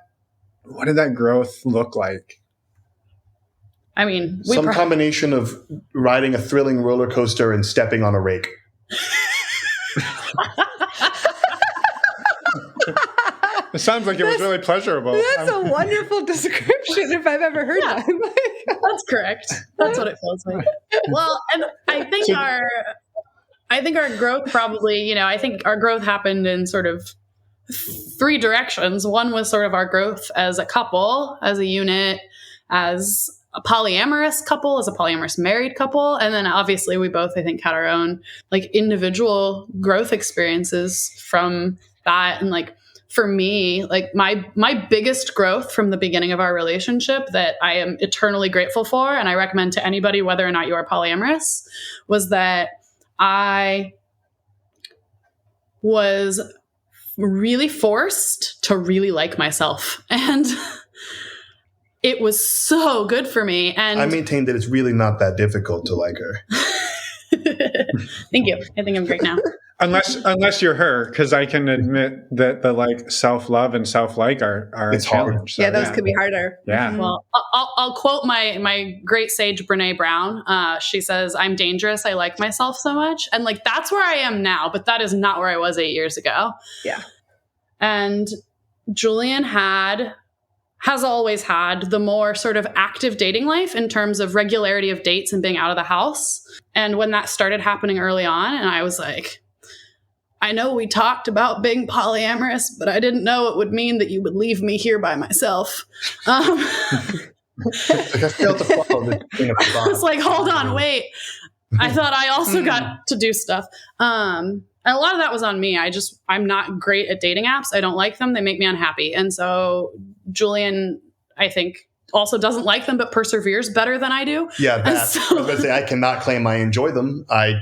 growth look like? I mean, some combination of riding a thrilling roller coaster and stepping on a rake. It sounds like it was really pleasurable. That's a wonderful description if I've ever heard one. That's correct. That's what it feels like. Well, and I think our growth probably, I think our growth happened in sort of 3 directions. One was sort of our growth as a couple, as a unit, as a polyamorous couple, as a polyamorous married couple. And then obviously we both, I think, had our own individual growth experiences from that. And for me, my biggest growth from the beginning of our relationship that I am eternally grateful for, and I recommend to anybody, whether or not you are polyamorous, was that I was really forced to really like myself. And it was so good for me. And I maintain that it's really not that difficult to like her. Thank you. I think I'm great now. Unless you're her, because I can admit that the like self-love and self-like are It's a challenge. Yeah, those could be harder. Yeah. Well, I'll quote my great sage Brene Brown. She says, "I'm dangerous. I like myself so much," and like that's where I am now. But that is not where I was 8 years ago. Yeah. And Julian has always had the more sort of active dating life in terms of regularity of dates and being out of the house. And when that started happening early on, and I was like, I know we talked about being polyamorous, but I didn't know it would mean that you would leave me here by myself. I failed to follow this thing of I was like, hold on, wait. I thought I also got to do stuff. And a lot of that was on me. I'm not great at dating apps. I don't like them. They make me unhappy. And so Julian, I think, also doesn't like them, but perseveres better than I do. Yeah, And I was going to say, I cannot claim I enjoy them. I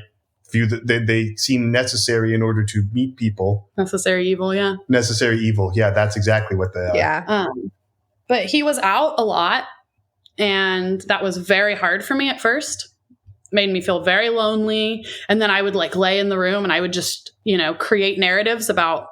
view that they seem necessary in order to meet people. Necessary evil, yeah. Necessary evil. Yeah, that's exactly what they are. Yeah. But he was out a lot, and that was very hard for me at first. Made me feel very lonely. And then I would like lay in the room and I would just, create narratives about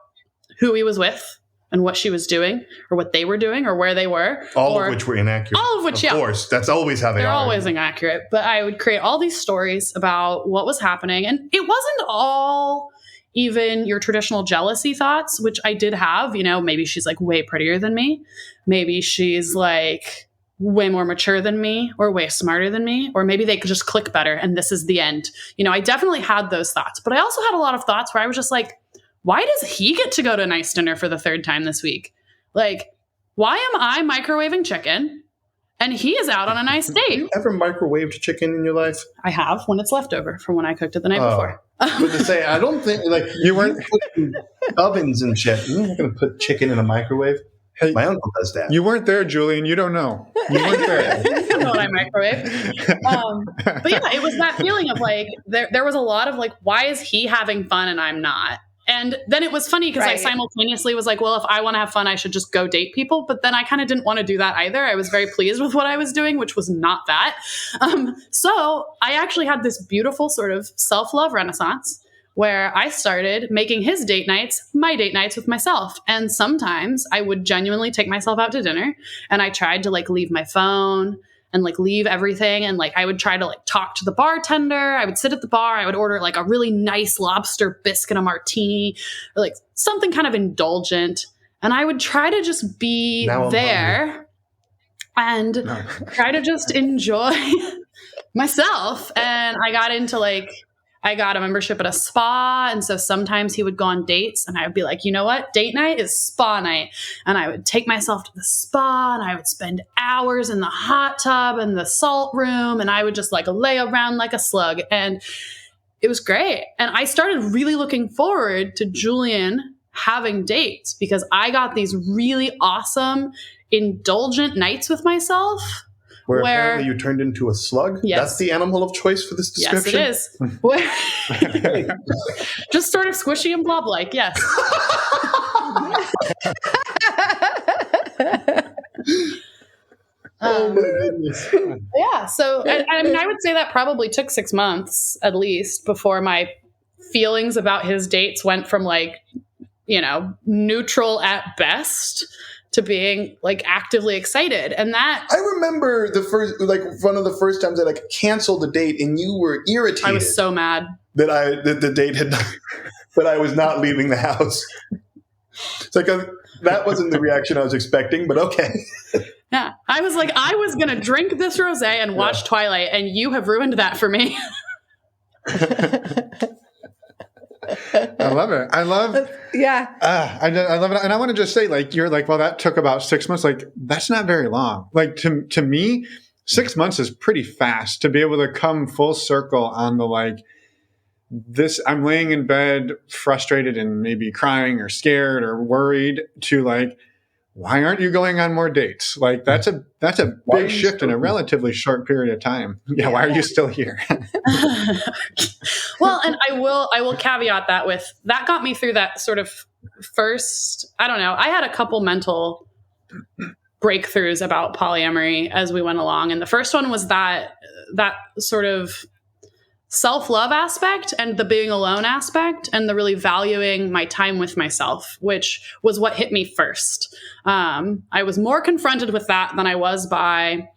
who he was with and what she was doing or what they were doing or where they were. All of which were inaccurate. All of which, Of course. That's always how they're are. always inaccurate. But I would create all these stories about what was happening. And it wasn't all even your traditional jealousy thoughts, which I did have. Maybe she's like way prettier than me. Maybe she's like way more mature than me or way smarter than me, or maybe they could just click better and this is the end. I definitely had those thoughts, but I also had a lot of thoughts where I was just like, why does he get to go to a nice dinner for the third time this week? Like, why am I microwaving chicken and he is out on a nice date? You ever microwaved chicken in your life? I have, when it's leftover from when I cooked it the night before. But to say, I don't think you weren't putting ovens and shit. You're not going to put chicken in a microwave. Hey, my uncle does that. You weren't there, Julian. You don't know. You weren't there. I don't know what I microwaved. But yeah, it was that feeling of like, there was a lot of like, why is he having fun and I'm not? And then it was funny because I simultaneously was like, well, if I want to have fun, I should just go date people. But then I kind of didn't want to do that either. I was very pleased with what I was doing, which was not that. So I actually had this beautiful sort of self-love renaissance where I started making his date nights my date nights with myself. And sometimes I would genuinely take myself out to dinner and I tried to like leave my phone and like leave everything. And like, I would try to like talk to the bartender. I would sit at the bar. I would order like a really nice lobster biscuit, a martini, or like something kind of indulgent. And I would try to just be there and try to just enjoy myself. And I got into like, I got a membership at a spa. And so sometimes he would go on dates and I would be like, you know what? Date night is spa night. And I would take myself to the spa and I would spend hours in the hot tub and the salt room. And I would just like lay around like a slug. And it was great. And I started really looking forward to Julian having dates because I got these really awesome, indulgent nights with myself. Where apparently you turned into a slug? Yes. That's the animal of choice for this description? Yes, it is. Just sort of squishy and blob-like, yes. Oh my goodness. Yeah, so I mean, I would say that probably took 6 months at least before my feelings about his dates went from like, neutral at best to being like actively excited. And that I remember one of the first times I like canceled a date and you were irritated. I was so mad that the date had that I was not leaving the house. It's like that wasn't the reaction I was expecting, but okay. Yeah. I was like, I was going to drink this rosé and watch Twilight and you have ruined that for me. I love it. I love it. Yeah. I love it. And I want to just say, like, you're like, well, that took about 6 months. Like, that's not very long. Like, to me, 6 months is pretty fast to be able to come full circle on the, like, this, I'm laying in bed frustrated and maybe crying or scared or worried to like, why aren't you going on more dates? Like, that's a big shift in a relatively short period of time. Yeah. Why are you still here? Well, and I will caveat that with that got me through that sort of first, I don't know. I had a couple mental breakthroughs about polyamory as we went along. And the first one was that sort of self-love aspect and the being alone aspect and the really valuing my time with myself, which was what hit me first. I was more confronted with that than I was by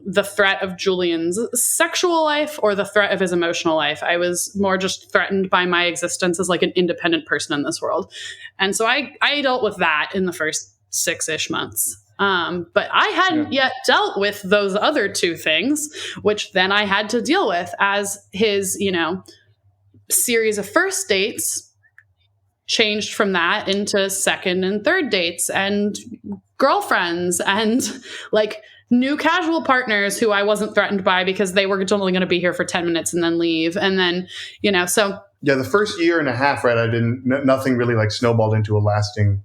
the threat of Julian's sexual life or the threat of his emotional life. I was more just threatened by my existence as like an independent person in this world. And so I dealt with that in the first 6-ish months. But I hadn't yet dealt with those other two things, which then I had to deal with as his, series of first dates changed from that into second and third dates and girlfriends and like new casual partners who I wasn't threatened by because they were only going to be here for 10 minutes and then leave. And then, so. Yeah, the first year and a half, right, nothing really like snowballed into a lasting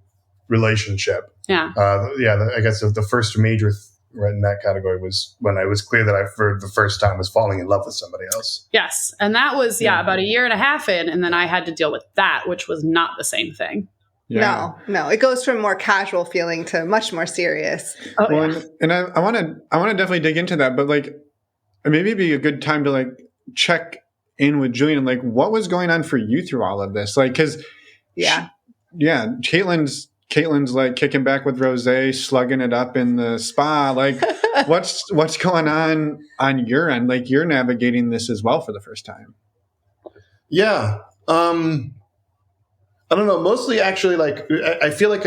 relationship. Yeah. I guess the first major right in that category was when it was clear that I, for the first time, was falling in love with somebody else. Yes. And that was, about a year and a half in. And then I had to deal with that, which was not the same thing. Yeah. No. It goes from more casual feeling to much more serious. Oh, Well, yeah. and I want to definitely dig into that, but like maybe it'd be a good time to like check in with Julian, like what was going on for you through all of this? Like, because Kaitlin's like kicking back with Rosé, slugging it up in the spa. Like, what's going on your end? Like, you're navigating this as well for the first time. Yeah. I don't know. Mostly, actually, like I feel like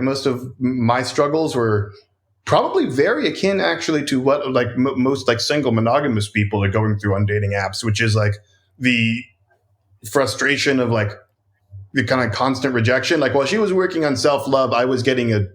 most of my struggles were probably very akin, actually, to what like most like single monogamous people are going through on dating apps, which is like the frustration of like the kind of constant rejection. Like while she was working on self-love, I was getting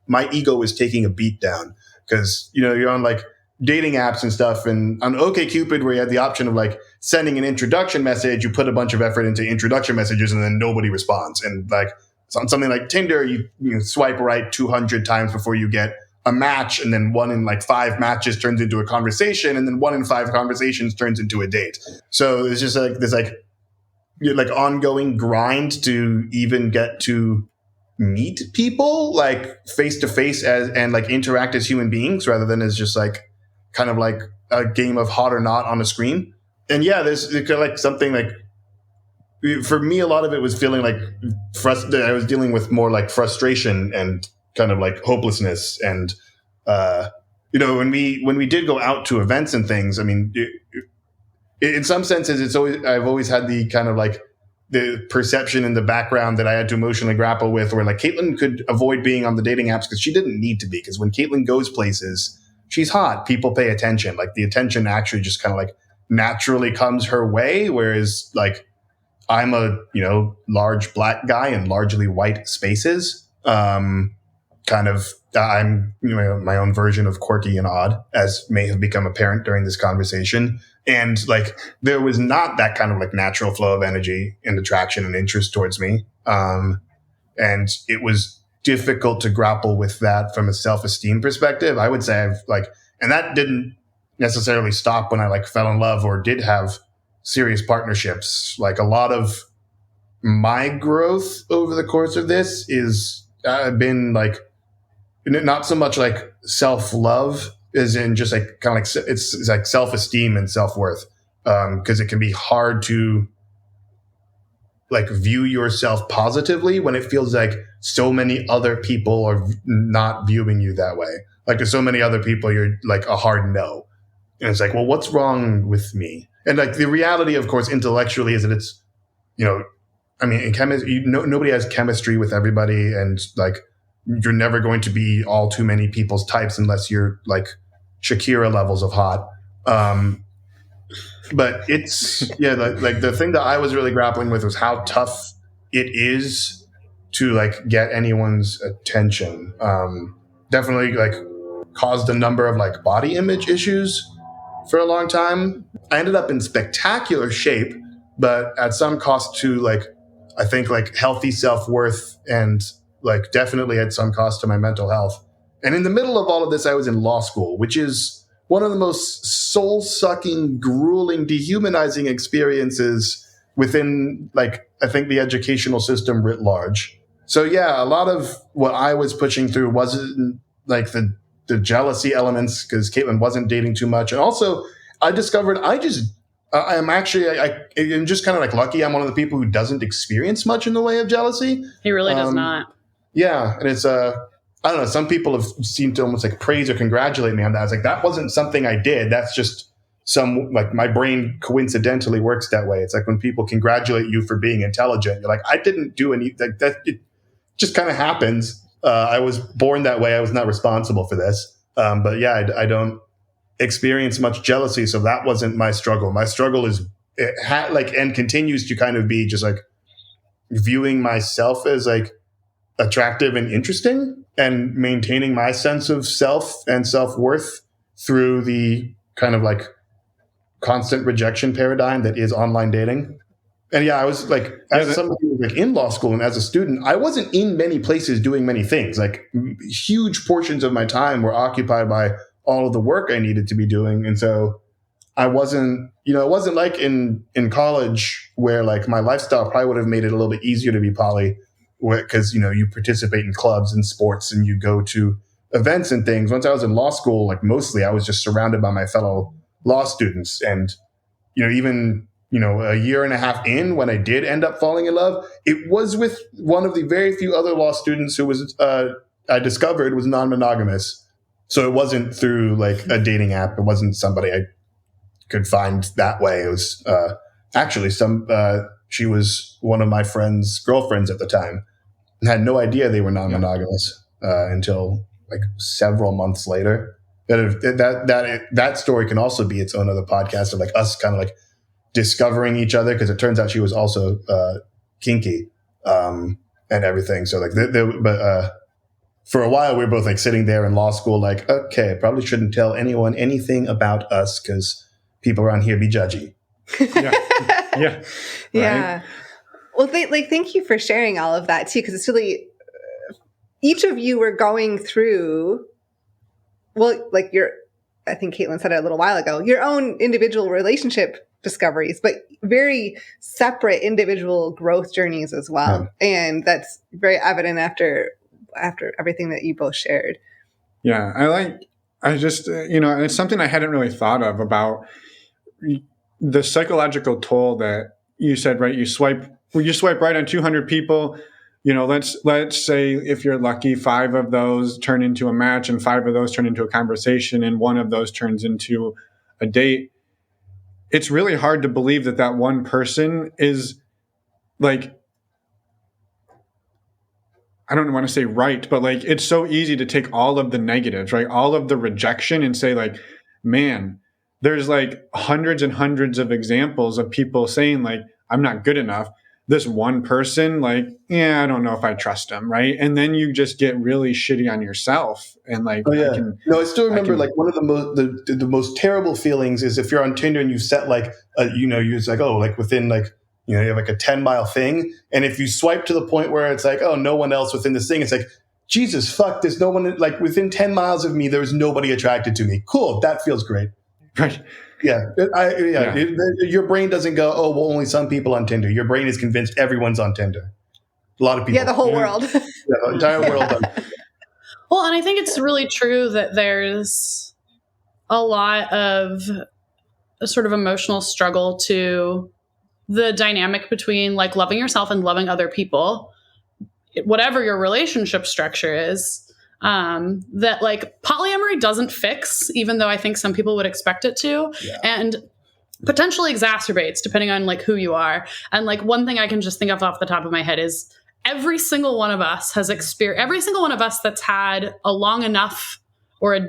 my ego was taking a beat down because, you're on like dating apps and stuff, and on OkCupid where you had the option of like sending an introduction message, you put a bunch of effort into introduction messages and then nobody responds. And like on something like Tinder, you swipe right 200 times before you get a match, and then 1 in like 5 matches turns into a conversation, and then 1 in 5 conversations turns into a date. So it's just like this like ongoing grind to even get to meet people like face to face and like interact as human beings rather than as just like kind of like a game of hot or not on a screen. And yeah, there's like something like, for me, a lot of it was feeling like I was dealing with more like frustration and kind of like hopelessness. And, when we did go out to events and things, I mean, in some senses, I've always had the kind of like the perception in the background that I had to emotionally grapple with, where like Kaitlin could avoid being on the dating apps because she didn't need to be. Because when Kaitlin goes places, she's hot. People pay attention. Like the attention actually just kind of like naturally comes her way. Whereas like I'm a, large black guy in largely white spaces. I'm my own version of quirky and odd, as may have become apparent during this conversation. And like there was not that kind of like natural flow of energy and attraction and interest towards me. And it was difficult to grapple with that from a self-esteem perspective. I would say and that didn't necessarily stop when I like fell in love or did have serious partnerships. Like a lot of my growth over the course of this is been like not so much like self-love as in just like kind of like it's like self-esteem and self-worth, because it can be hard to like view yourself positively when it feels like so many other people are not viewing you that way. Like there's so many other people you're like a hard no. And it's like, well, what's wrong with me? And like the reality, of course, intellectually is that it's, in chemistry, nobody has chemistry with everybody. And like, you're never going to be all too many people's types unless you're like Shakira levels of hot. But it's, like the thing that I was really grappling with was how tough it is to like get anyone's attention. Definitely like caused a number of like body image issues for a long time. I ended up in spectacular shape, but at some cost to like, I think like healthy self-worth and like definitely at some cost to my mental health. And in the middle of all of this, I was in law school, which is one of the most soul-sucking, grueling, dehumanizing experiences within, like, I think the educational system writ large. So yeah, a lot of what I was pushing through wasn't like the jealousy elements because Kaitlin wasn't dating too much. And also I discovered I'm just kind of like lucky. I'm one of the people who doesn't experience much in the way of jealousy. He really does not. Yeah. And it's, I don't know, some people have seemed to almost like praise or congratulate me on that. I was like, that wasn't something I did. That's just like my brain coincidentally works that way. It's like when people congratulate you for being intelligent, you're like, I didn't do any, like that. It just kind of happens. I was born that way. I was not responsible for this. But yeah, I don't experience much jealousy. So that wasn't my struggle. My struggle is and continues to kind of be just like viewing myself as like attractive and interesting and maintaining my sense of self and self-worth through the kind of like constant rejection paradigm that is online dating. And yeah, I was like, as somebody who was like in law school and as a student, I wasn't in many places doing many things. Like huge portions of my time were occupied by all of the work I needed to be doing. And so I wasn't, it wasn't like in college where like my lifestyle probably would have made it a little bit easier to be poly, because, you participate in clubs and sports and you go to events and things. Once I was in law school, like mostly I was just surrounded by my fellow law students. And, even, a year and a half in, when I did end up falling in love, it was with one of the very few other law students who was, I discovered was non-monogamous. So it wasn't through like a dating app. It wasn't somebody I could find that way. It was actually she was one of my friend's girlfriends at the time and had no idea they were non-monogamous until like several months later. That story can also be its own other podcast of like us kind of like discovering each other, because it turns out she was also kinky and everything. So like, but for a while we were both like sitting there in law school, like, okay, I probably shouldn't tell anyone anything about us because people around here be judgy. Yeah. Yeah. Well, thank you for sharing all of that too, because it's really each of you were going through. Well, like I think Kaitlin said it a little while ago, your own individual relationship discoveries, but very separate individual growth journeys as well. Yeah. And that's very evident after everything that you both shared. Yeah. I just, it's something I hadn't really thought of about the psychological toll that you said, right? You swipe right on 200 people. Let's say if you're lucky, 5 of those turn into a match and 5 of those turn into a conversation and 1 of those turns into a date. It's really hard to believe that one person is like, I don't want to say right, but like, it's so easy to take all of the negatives, right? All of the rejection and say like, man, there's like hundreds and hundreds of examples of people saying like, I'm not good enough. This one person, like, yeah, I don't know if I trust him, right? And then you just get really shitty on yourself, and like, I still remember like one of the most terrible feelings is if you're on Tinder and you set like, you're like, oh, like within like, you have like a 10-mile thing, and if you swipe to the point where it's like, oh, no one else within this thing, it's like, Jesus fuck, there's no one like within 10 miles of me. There's nobody attracted to me. Cool, that feels great. Right. Yeah. Your brain doesn't go, oh, well, only some people on Tinder. Your brain is convinced everyone's on Tinder. A lot of people. Yeah, the whole world. The entire world. Well, and I think it's really true that there's a lot of a sort of emotional struggle to the dynamic between like loving yourself and loving other people, whatever your relationship structure is. That like polyamory doesn't fix, even though I think some people would expect it to, and potentially exacerbates depending on like who you are. And like one thing I can just think of off the top of my head is every single one of us that's had a long enough or a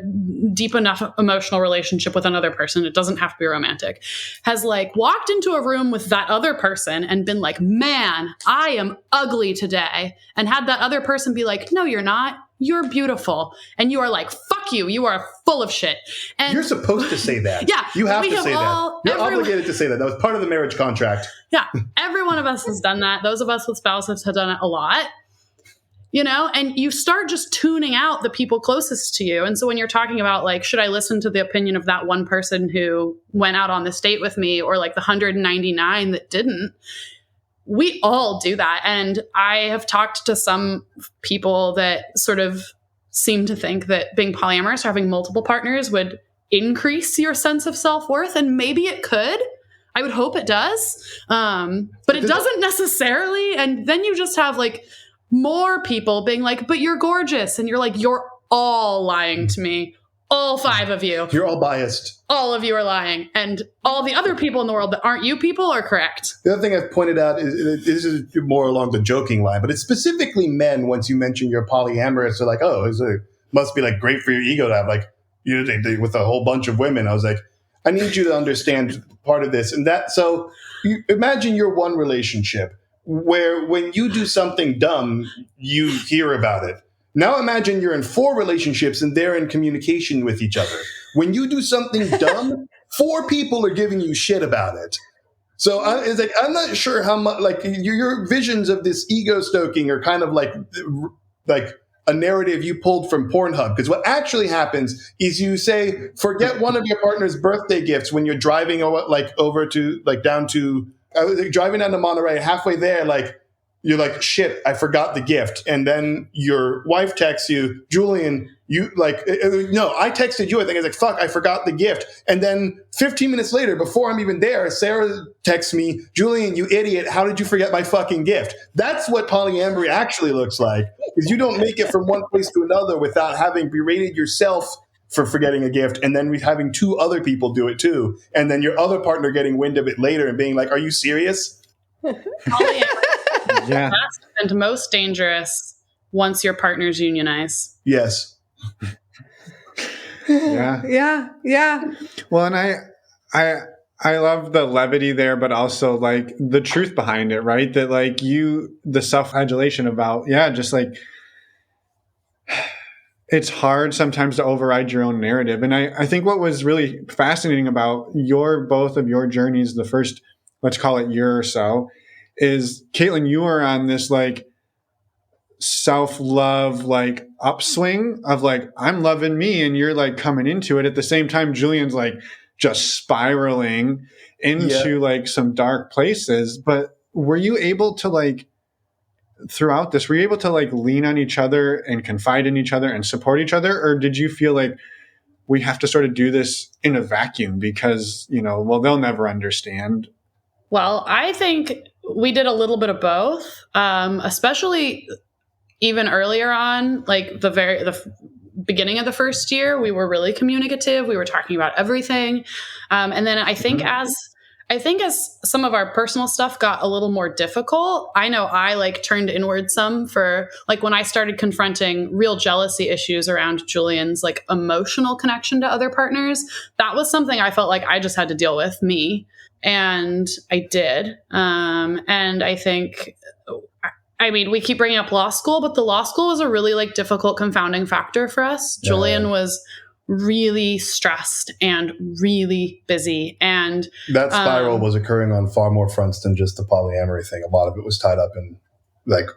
deep enough emotional relationship with another person, it doesn't have to be romantic, has like walked into a room with that other person and been like, man, I am ugly today. And had that other person be like, no, you're not. You're beautiful. And you are like, fuck you. You are full of shit. And you're supposed to say that. Yeah. You have to say that. You're obligated to say that. That was part of the marriage contract. Yeah. Every one of us has done that. Those of us with spouses have done it a lot. And you start just tuning out the people closest to you. And so when you're talking about like, should I listen to the opinion of that one person who went out on this date with me, or like the 199 that didn't, we all do that. And I have talked to some people that sort of seem to think that being polyamorous or having multiple partners would increase your sense of self-worth, and maybe it could. I would hope it does. But it doesn't necessarily. And then you just have like more people being like, but you're gorgeous. And you're like, you're all lying to me. All 5 of you. You're all biased. All of you are lying. And all the other people in the world that aren't you people are correct. The other thing I've pointed out is this is more along the joking line, but it's specifically men. Once you mention you're polyamorous, they're like, oh, it must be like great for your ego to have like, you know, they, with a whole bunch of women. I was like, I need you to understand part of this and that. So you imagine your one relationship where when you do something dumb, you hear about it. Now imagine you're in 4 relationships and they're in communication with each other. When you do something dumb, 4 people are giving you shit about it. So it's like, I'm not sure how much, like your visions of this ego stoking are kind of like a narrative you pulled from Pornhub. Because what actually happens is you say, forget one of your partner's birthday gifts when you're driving over to like down to, driving down to Monterey, halfway there, like, you're like, shit, I forgot the gift. And then your wife texts you, Julian, you like, no, I texted you. I think I was like, fuck, I forgot the gift. And then 15 minutes later, before I'm even there, Sarah texts me, Julian, you idiot, how did you forget my fucking gift? That's what polyamory actually looks like, because you don't make it from one place to another without having berated yourself for forgetting a gift, and then having 2 other people do it too. And then your other partner getting wind of it later and being like, are you serious? Polyamory. Yeah. Best and most dangerous once your partners unionize. Yes. Yeah. Yeah. Well, and I love the levity there, but also like the truth behind it, right? That like the self-flagellation about, just like, it's hard sometimes to override your own narrative. And I think what was really fascinating about both of your journeys, the first, let's call it year or so, is Kaitlin, you are on this like self-love, like upswing of like, I'm loving me. And you're like coming into it at the same time. Julian's like just spiraling into like some dark places. But were you able to like, throughout this, were you able to like lean on each other and confide in each other and support each other? Or did you feel like we have to sort of do this in a vacuum because, they'll never understand? Well, I think we did a little bit of both, especially even earlier on, like the beginning of the first year, we were really communicative. We were talking about everything. And then I think as some of our personal stuff got a little more difficult, I know I like turned inward some for like when I started confronting real jealousy issues around Julian's like emotional connection to other partners. That was something I felt like I just had to deal with me. And I did. And I think, we keep bringing up law school, but the law school was a really like difficult confounding factor for us. Yeah. Julian was really stressed and really busy. And that spiral was occurring on far more fronts than just the polyamory thing. A lot of it was tied up in like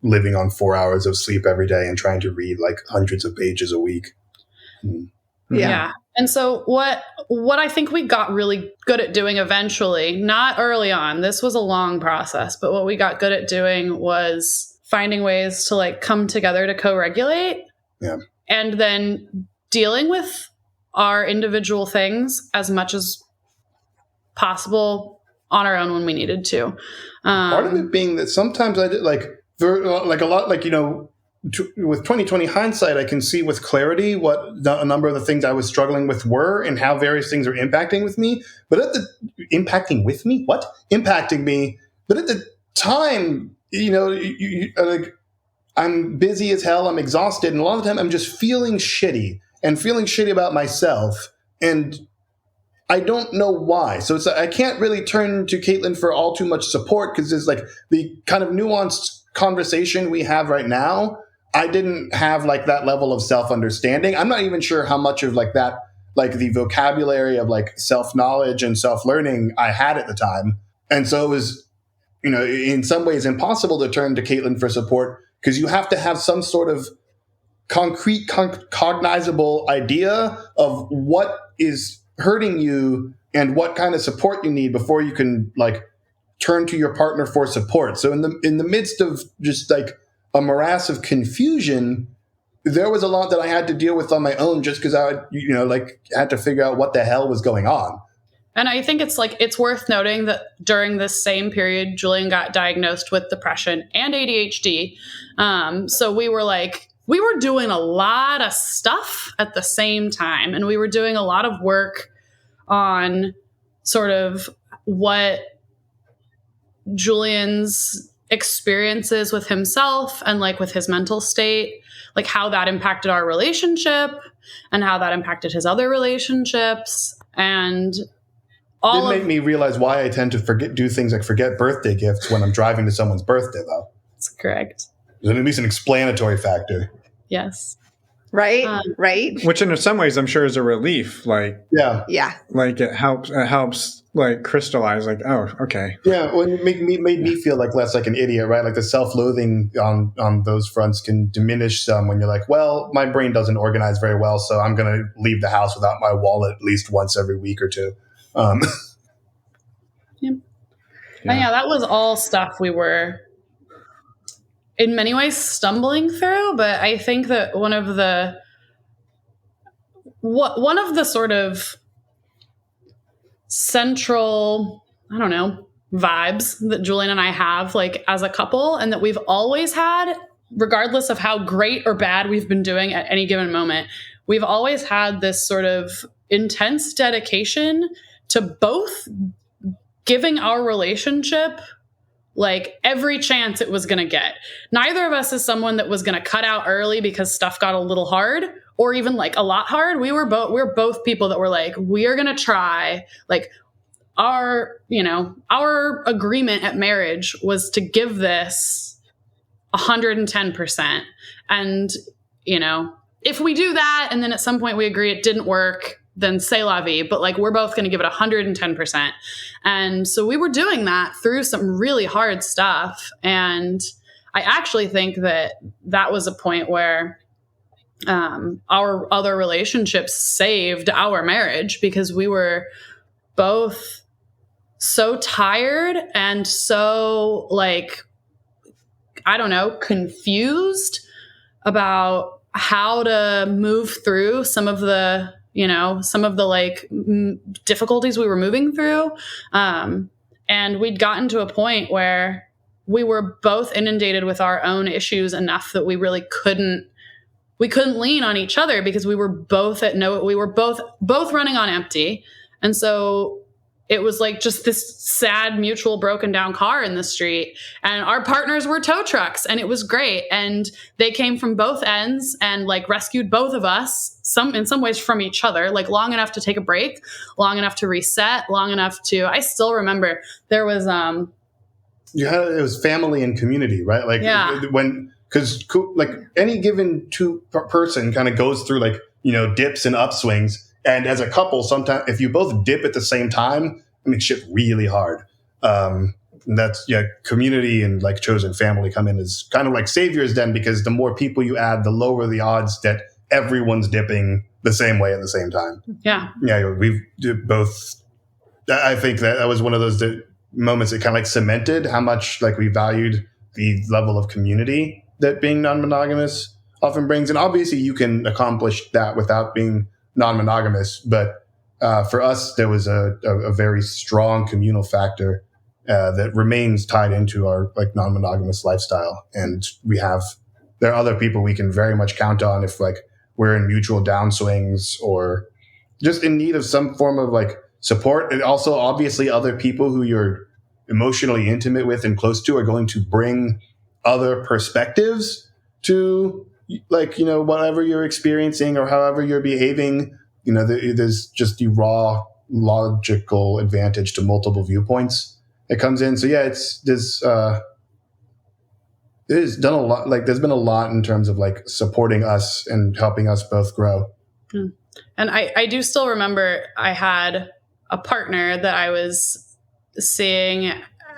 living on 4 hours of sleep every day and trying to read like hundreds of pages a week. Yeah. And so what I think we got really good at doing eventually, not early on, this was a long process, but what we got good at doing was finding ways to like come together to co-regulate. Yeah. And then dealing with our individual things as much as possible on our own when we needed to. Part of it being that sometimes I did like a lot, like, with 2020 hindsight, I can see with clarity what a number of the things I was struggling with were and how various things are impacting me. But at the time, like I'm busy as hell. I'm exhausted. And a lot of the time I'm just feeling shitty about myself. And I don't know why. So I can't really turn to Kaitlin for all too much support because there's like the kind of nuanced conversation we have right now. I didn't have like that level of self-understanding. I'm not even sure how much of like that, like the vocabulary of like self-knowledge and self-learning I had at the time. And so it was, in some ways impossible to turn to Kaitlin for support because you have to have some sort of concrete, cognizable idea of what is hurting you and what kind of support you need before you can like turn to your partner for support. So in the midst of just like a morass of confusion, there was a lot that I had to deal with on my own just because I, had to figure out what the hell was going on. And I think it's worth noting that during this same period, Julian got diagnosed with depression and ADHD. So we were doing a lot of stuff at the same time, and we were doing a lot of work on sort of what Julian's experiences with himself and like with his mental state, like how that impacted our relationship and how that impacted his other relationships. And It made me realize why I tend to do things like forget birthday gifts when I'm driving to someone's birthday, though. That's correct. There's at least an explanatory factor. Yes. Right? Right? Which in some ways I'm sure is a relief. Like, yeah. Like it helps like crystallize like, oh, okay. Yeah. Well, it made me feel like less like an idiot, right? Like the self-loathing on those fronts can diminish some when you're like, well, my brain doesn't organize very well, so I'm going to leave the house without my wallet at least once every week or two. Yeah. That was all stuff we were in many ways stumbling through, but I think that one of the sort of central, vibes that Julian and I have like as a couple and that we've always had, regardless of how great or bad we've been doing at any given moment, we've always had this sort of intense dedication to both giving our relationship like every chance it was going to get. Neither of us is someone that was going to cut out early because stuff got a little hard or even like a lot hard. We're both people that were like, we are going to try. Like our agreement at marriage was to give this 110%. And, if we do that and then at some point we agree it didn't work, then c'est la vie. But like, we're both going to give it 110%. And so we were doing that through some really hard stuff. And I actually think that was a point where our other relationships saved our marriage because we were both so tired and so like, confused about how to move through some of the difficulties we were moving through. And we'd gotten to a point where we were both inundated with our own issues enough that we really couldn't lean on each other because we were both both running on empty. And so it was like just this sad, mutual, broken down car in the street. And our partners were tow trucks and it was great. And they came from both ends and like rescued both of us in some ways from each other, like long enough to take a break, long enough to reset, long enough to, I still remember there was, it was family and community, right? Like because like any given person kind of goes through like, dips and upswings. And as a couple, sometimes if you both dip at the same time, it makes shit really hard. And that's, community and like chosen family come in as kind of like saviors then, because the more people you add, the lower the odds that everyone's dipping the same way at the same time. Yeah. Yeah. We've both, I think that was one of those moments that kind of like cemented how much like we valued the level of community that being non-monogamous often brings. And obviously you can accomplish that without being non-monogamous, but for us, there was a very strong communal factor that remains tied into our like non-monogamous lifestyle. And there are other people we can very much count on if like we're in mutual downswings or just in need of some form of like support. And also obviously other people who you're emotionally intimate with and close to are going to bring other perspectives to like, whatever you're experiencing or however you're behaving. There's just the raw logical advantage to multiple viewpoints that comes in. So yeah, it has done a lot. Like there's been a lot in terms of like supporting us and helping us both grow. And I do still remember I had a partner that I was seeing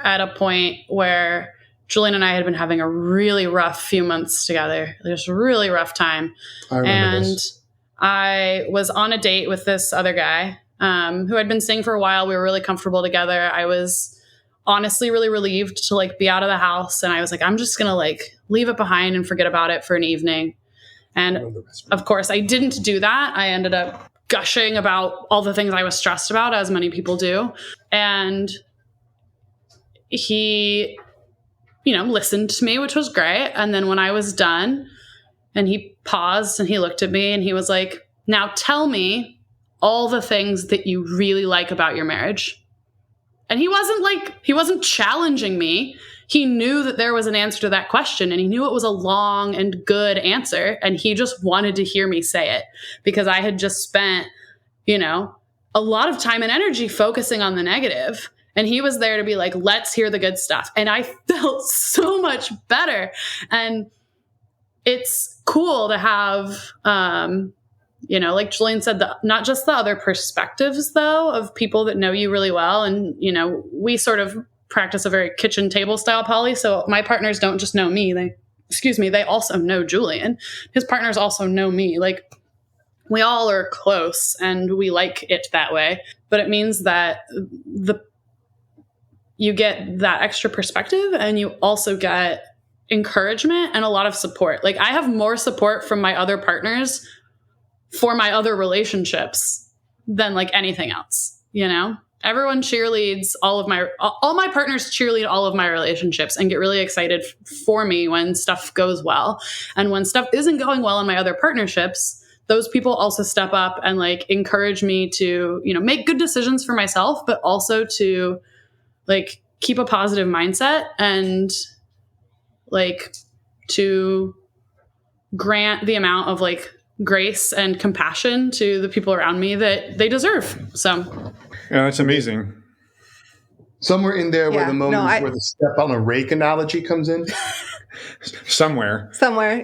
at a point where Julian and I had been having a really rough few months together. Just a really rough time. I remember this. I was on a date with this other guy who I'd been seeing for a while. We were really comfortable together. I was honestly really relieved to like be out of the house. And I was like, I'm just going to like leave it behind and forget about it for an evening. And of course, I didn't do that. I ended up gushing about all the things I was stressed about, as many people do. And he, listened to me, which was great. And then when I was done, and he paused and he looked at me and he was like, now tell me all the things that you really like about your marriage. And he wasn't challenging me. He knew that there was an answer to that question, and he knew it was a long and good answer. And he just wanted to hear me say it, because I had just spent, a lot of time and energy focusing on the negative. And he was there to be like, let's hear the good stuff. And I felt so much better. And it's cool to have, like Julian said, not just the other perspectives, though, of people that know you really well. And, we sort of practice a very kitchen table style poly. So my partners don't just know me. They also know Julian. His partners also know me. Like, we all are close and we like it that way. But it means that you get that extra perspective, and you also get encouragement and a lot of support. Like, I have more support from my other partners for my other relationships than like anything else. Everyone cheerleads all my partners cheerlead all of my relationships and get really excited for me when stuff goes well. And when stuff isn't going well in my other partnerships, those people also step up and like encourage me to, make good decisions for myself, but also to like keep a positive mindset and like to grant the amount of like grace and compassion to the people around me that they deserve. So yeah, that's amazing. Somewhere in there where the moments where the step on a rake analogy comes in. Somewhere,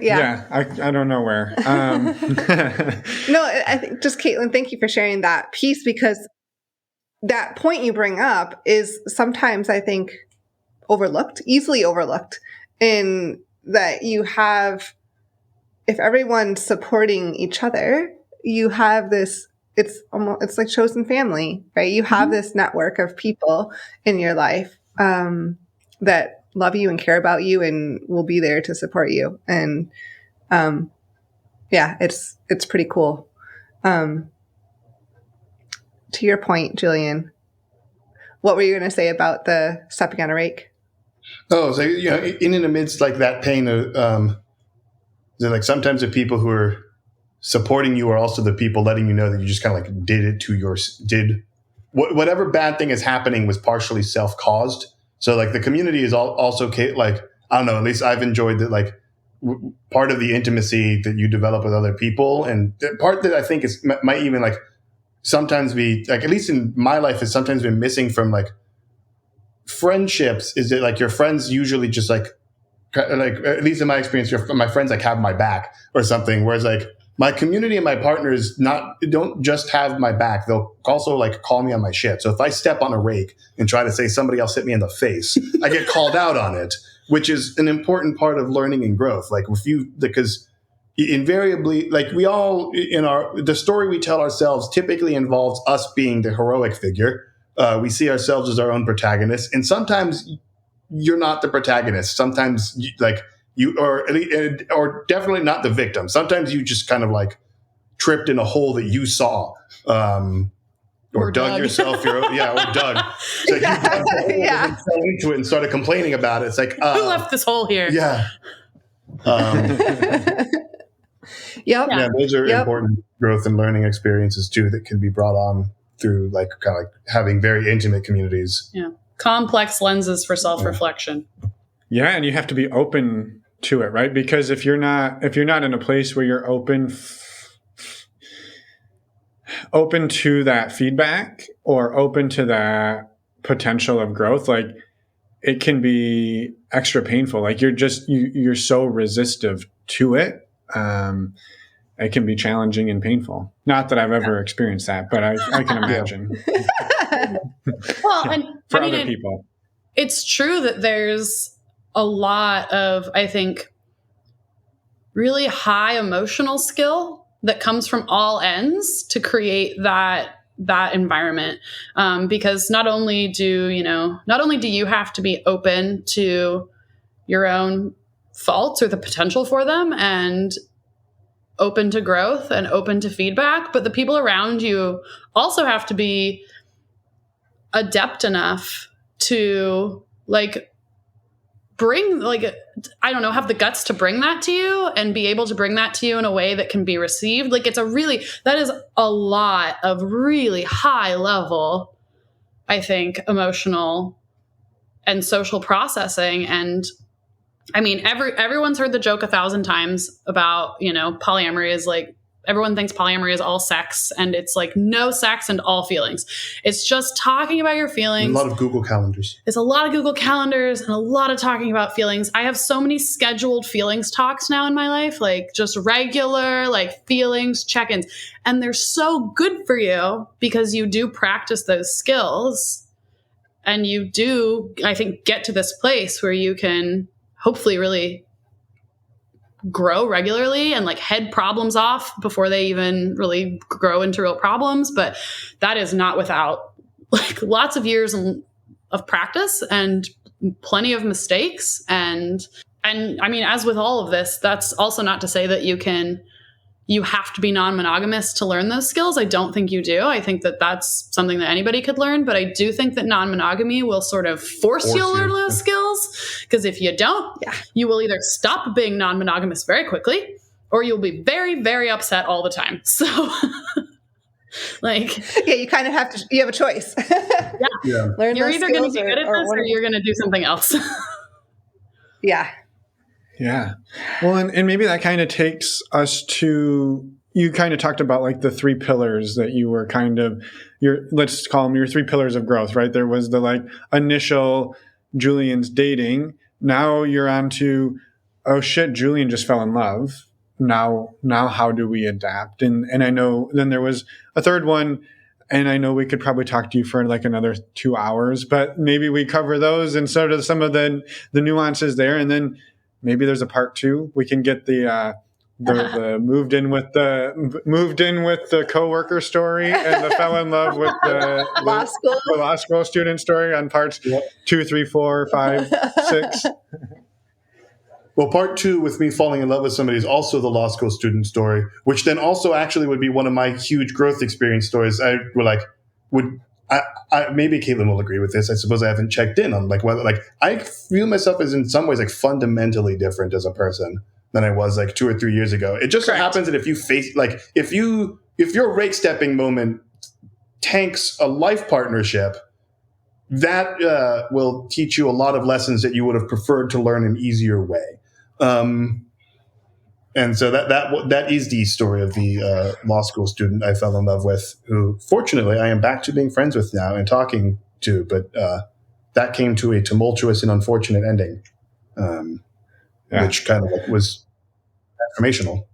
yeah. I don't know where. No, I think just Kaitlin, thank you for sharing that piece, because that point you bring up is sometimes, I think, easily overlooked, in that you have, if everyone's supporting each other, you have this, it's like chosen family, right? You have this network of people in your life that love you and care about you and will be there to support you. And it's pretty cool. To your point, Julian, what were you going to say about the stepping on a rake? Oh, so in and amidst like that pain, like sometimes the people who are supporting you are also the people letting you know that you just kind of like did whatever bad thing is happening was partially self-caused. So like the community is also like, I don't know, at least I've enjoyed that, like part of the intimacy that you develop with other people. And the part that I think might even like sometimes be like, at least in my life, has sometimes been missing from like friendships, is that like your friends usually just like at least in my experience, my friends like have my back or something. Whereas like my community and my partners don't just have my back. They'll also like call me on my shit. So if I step on a rake and try to say somebody else hit me in the face, I get called out on it, which is an important part of learning and growth. Like because invariably, like we all the story we tell ourselves typically involves us being the heroic figure. We see ourselves as our own protagonists, and sometimes you're not the protagonist. Sometimes you or definitely not the victim. Sometimes you just kind of like tripped in a hole that you saw, or dug yourself. Or dug. So you dug the hole and fell into it and started complaining about it. It's like, who left this hole here? Yeah. Yeah, those are important growth and learning experiences too that can be brought on through like kind of like having very intimate communities. Yeah. Complex lenses for self-reflection. Yeah, and you have to be open to it, right? Because if you're not in a place where you're open to that feedback or open to that potential of growth, like it can be extra painful. Like you're so resistive to it. It can be challenging and painful. Not that I've ever experienced that, but I can imagine. Well, and for other people. It's true that there's a lot of, I think, really high emotional skill that comes from all ends to create that environment. Because not only do you have to be open to your own faults or the potential for them, and open to growth and open to feedback, but the people around you also have to be adept enough to like bring, like, I don't know, have the guts to bring that to you and be able to bring that to you in a way that can be received. Like, that is a lot of really high level, I think, emotional and social processing. And I mean, everyone's heard the joke 1,000 times about, you know, polyamory is like, everyone thinks polyamory is all sex, and it's like no sex and all feelings. It's just talking about your feelings. A lot of Google calendars. It's a lot of Google calendars and a lot of talking about feelings. I have so many scheduled feelings talks now in my life, like just regular, like feelings check-ins. And they're so good for you because you do practice those skills, and you do, I think, get to this place where you can hopefully really grow regularly and like head problems off before they even really grow into real problems. But that is not without like lots of years of practice and plenty of mistakes. And I mean, as with all of this, that's also not to say that you have to be non-monogamous to learn those skills. I don't think you do. I think that that's something that anybody could learn, but I do think that non-monogamy will sort of force you to learn those skills. Because if you don't, you will either stop being non-monogamous very quickly, or you'll be very, very upset all the time. So like, yeah, you kind of have to, you have a choice. Learn you're either going to be good at this or you're going to do something else. Yeah. Yeah. Well, and maybe that kind of takes us to, you kind of talked about like the 3 pillars that you were kind of, let's call them your 3 pillars of growth, right? There was the like initial Julian's dating. Now you're on to, oh shit, Julian just fell in love. Now how do we adapt? And I know then there was a third one, and I know we could probably talk to you for like another 2 hours, but maybe we cover those and sort of some of the nuances there. And then maybe there's a part 2. We can get the moved in with the coworker story and the fell in love with the law school student story on parts 2, 3, 4, 5, 6. Well, part 2 with me falling in love with somebody is also the law school student story, which then also actually would be one of my huge growth experience stories. Maybe Kaitlin will agree with this. I suppose I haven't checked in on like whether like I feel myself as in some ways like fundamentally different as a person than I was like 2 or 3 years ago. It just so happens that if you face like if your rake stepping moment tanks a life partnership, that will teach you a lot of lessons that you would have preferred to learn an easier way. And so that is the story of the law school student I fell in love with, who fortunately I am back to being friends with now and talking to, but that came to a tumultuous and unfortunate ending, which kind of like was transformational.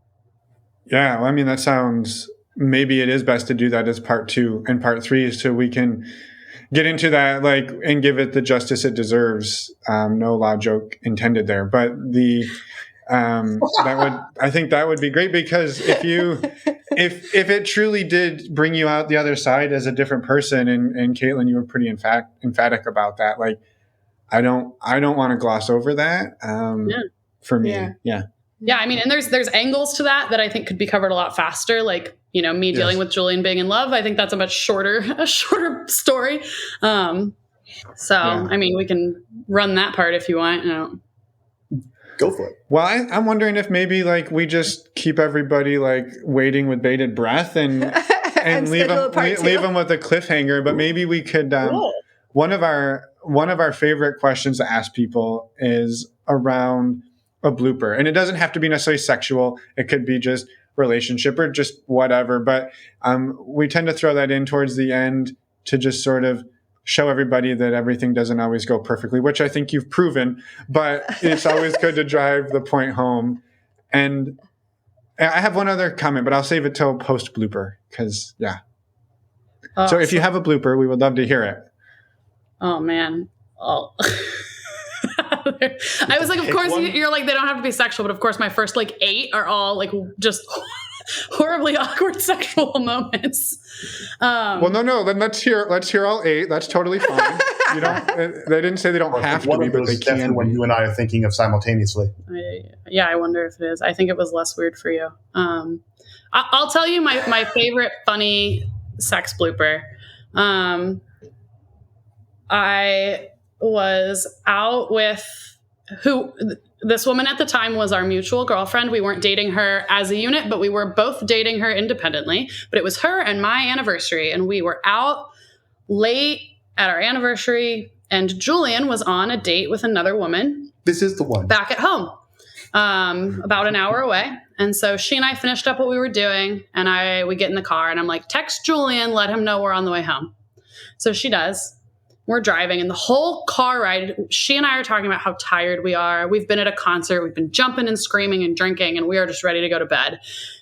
Yeah, well, I mean, that sounds, maybe it is best to do that as part 2 and part 3 so we can get into that like and give it the justice it deserves. No law joke intended there, but I think that would be great, because if it truly did bring you out the other side as a different person, and Kaitlin, you were pretty emphatic about that. Like, I don't want to gloss over that. For me, yeah. I mean, and there's angles to that I think could be covered a lot faster. Like, you know, me dealing with Julian being in love. I think that's a much shorter story. I mean, we can run that part if you want. You know. Go for it. Well, I'm wondering if maybe like we just keep everybody like waiting with bated breath and leave them with a cliffhanger. But maybe we could. One of our favorite questions to ask people is around a blooper, and it doesn't have to be necessarily sexual. It could be just relationship or just whatever. But we tend to throw that in towards the end to just sort of show everybody that everything doesn't always go perfectly, which I think you've proven, but it's always good to drive the point home. And I have one other comment, but I'll save it till post blooper, because so if you have a blooper, we would love to hear it. Oh man. Oh. I was like, of course you're like, they don't have to be sexual, but of course my first like 8 are all like just horribly awkward sexual moments. Well, no. Then let's hear all 8. That's totally fine. You don't. They didn't say they don't have to be, but they can. When you and I are thinking of simultaneously. I wonder if it is. I think it was less weird for you. I'll tell you my favorite funny sex blooper. I was out with this woman at the time was our mutual girlfriend. We weren't dating her as a unit, but we were both dating her independently. But it was her and my anniversary, and we were out late at our anniversary, and Julian was on a date with another woman. This is the one. Back at home, about an hour away. And so she and I finished up what we were doing, and we get in the car, and I'm like, text Julian, let him know we're on the way home. So she does. We're driving, and the whole car ride, she and I are talking about how tired we are. We've been at a concert. We've been jumping and screaming and drinking, and we are just ready to go to bed.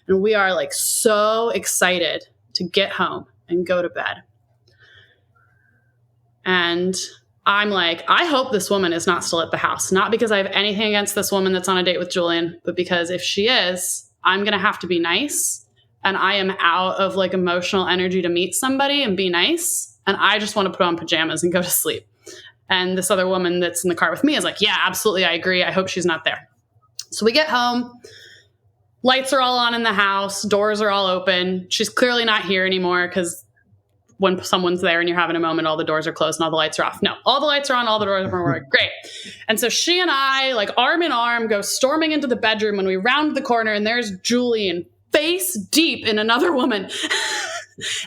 And we are like so excited to get home and go to bed. And I'm like, I hope this woman is not still at the house. Not because I have anything against this woman that's on a date with Julian, but because if she is, I'm going to have to be nice. And I am out of like emotional energy to meet somebody and be nice. And I just want to put on pajamas and go to sleep. And this other woman that's in the car with me is like, yeah, absolutely. I agree. I hope she's not there. So we get home. Lights are all on in the house. Doors are all open. She's clearly not here anymore because when someone's there and you're having a moment, all the doors are closed and all the lights are off. No, all the lights are on, all the doors are on. We're like, great. And so she and I, like arm in arm, go storming into the bedroom when we round the corner, and there's Julian face deep in another woman.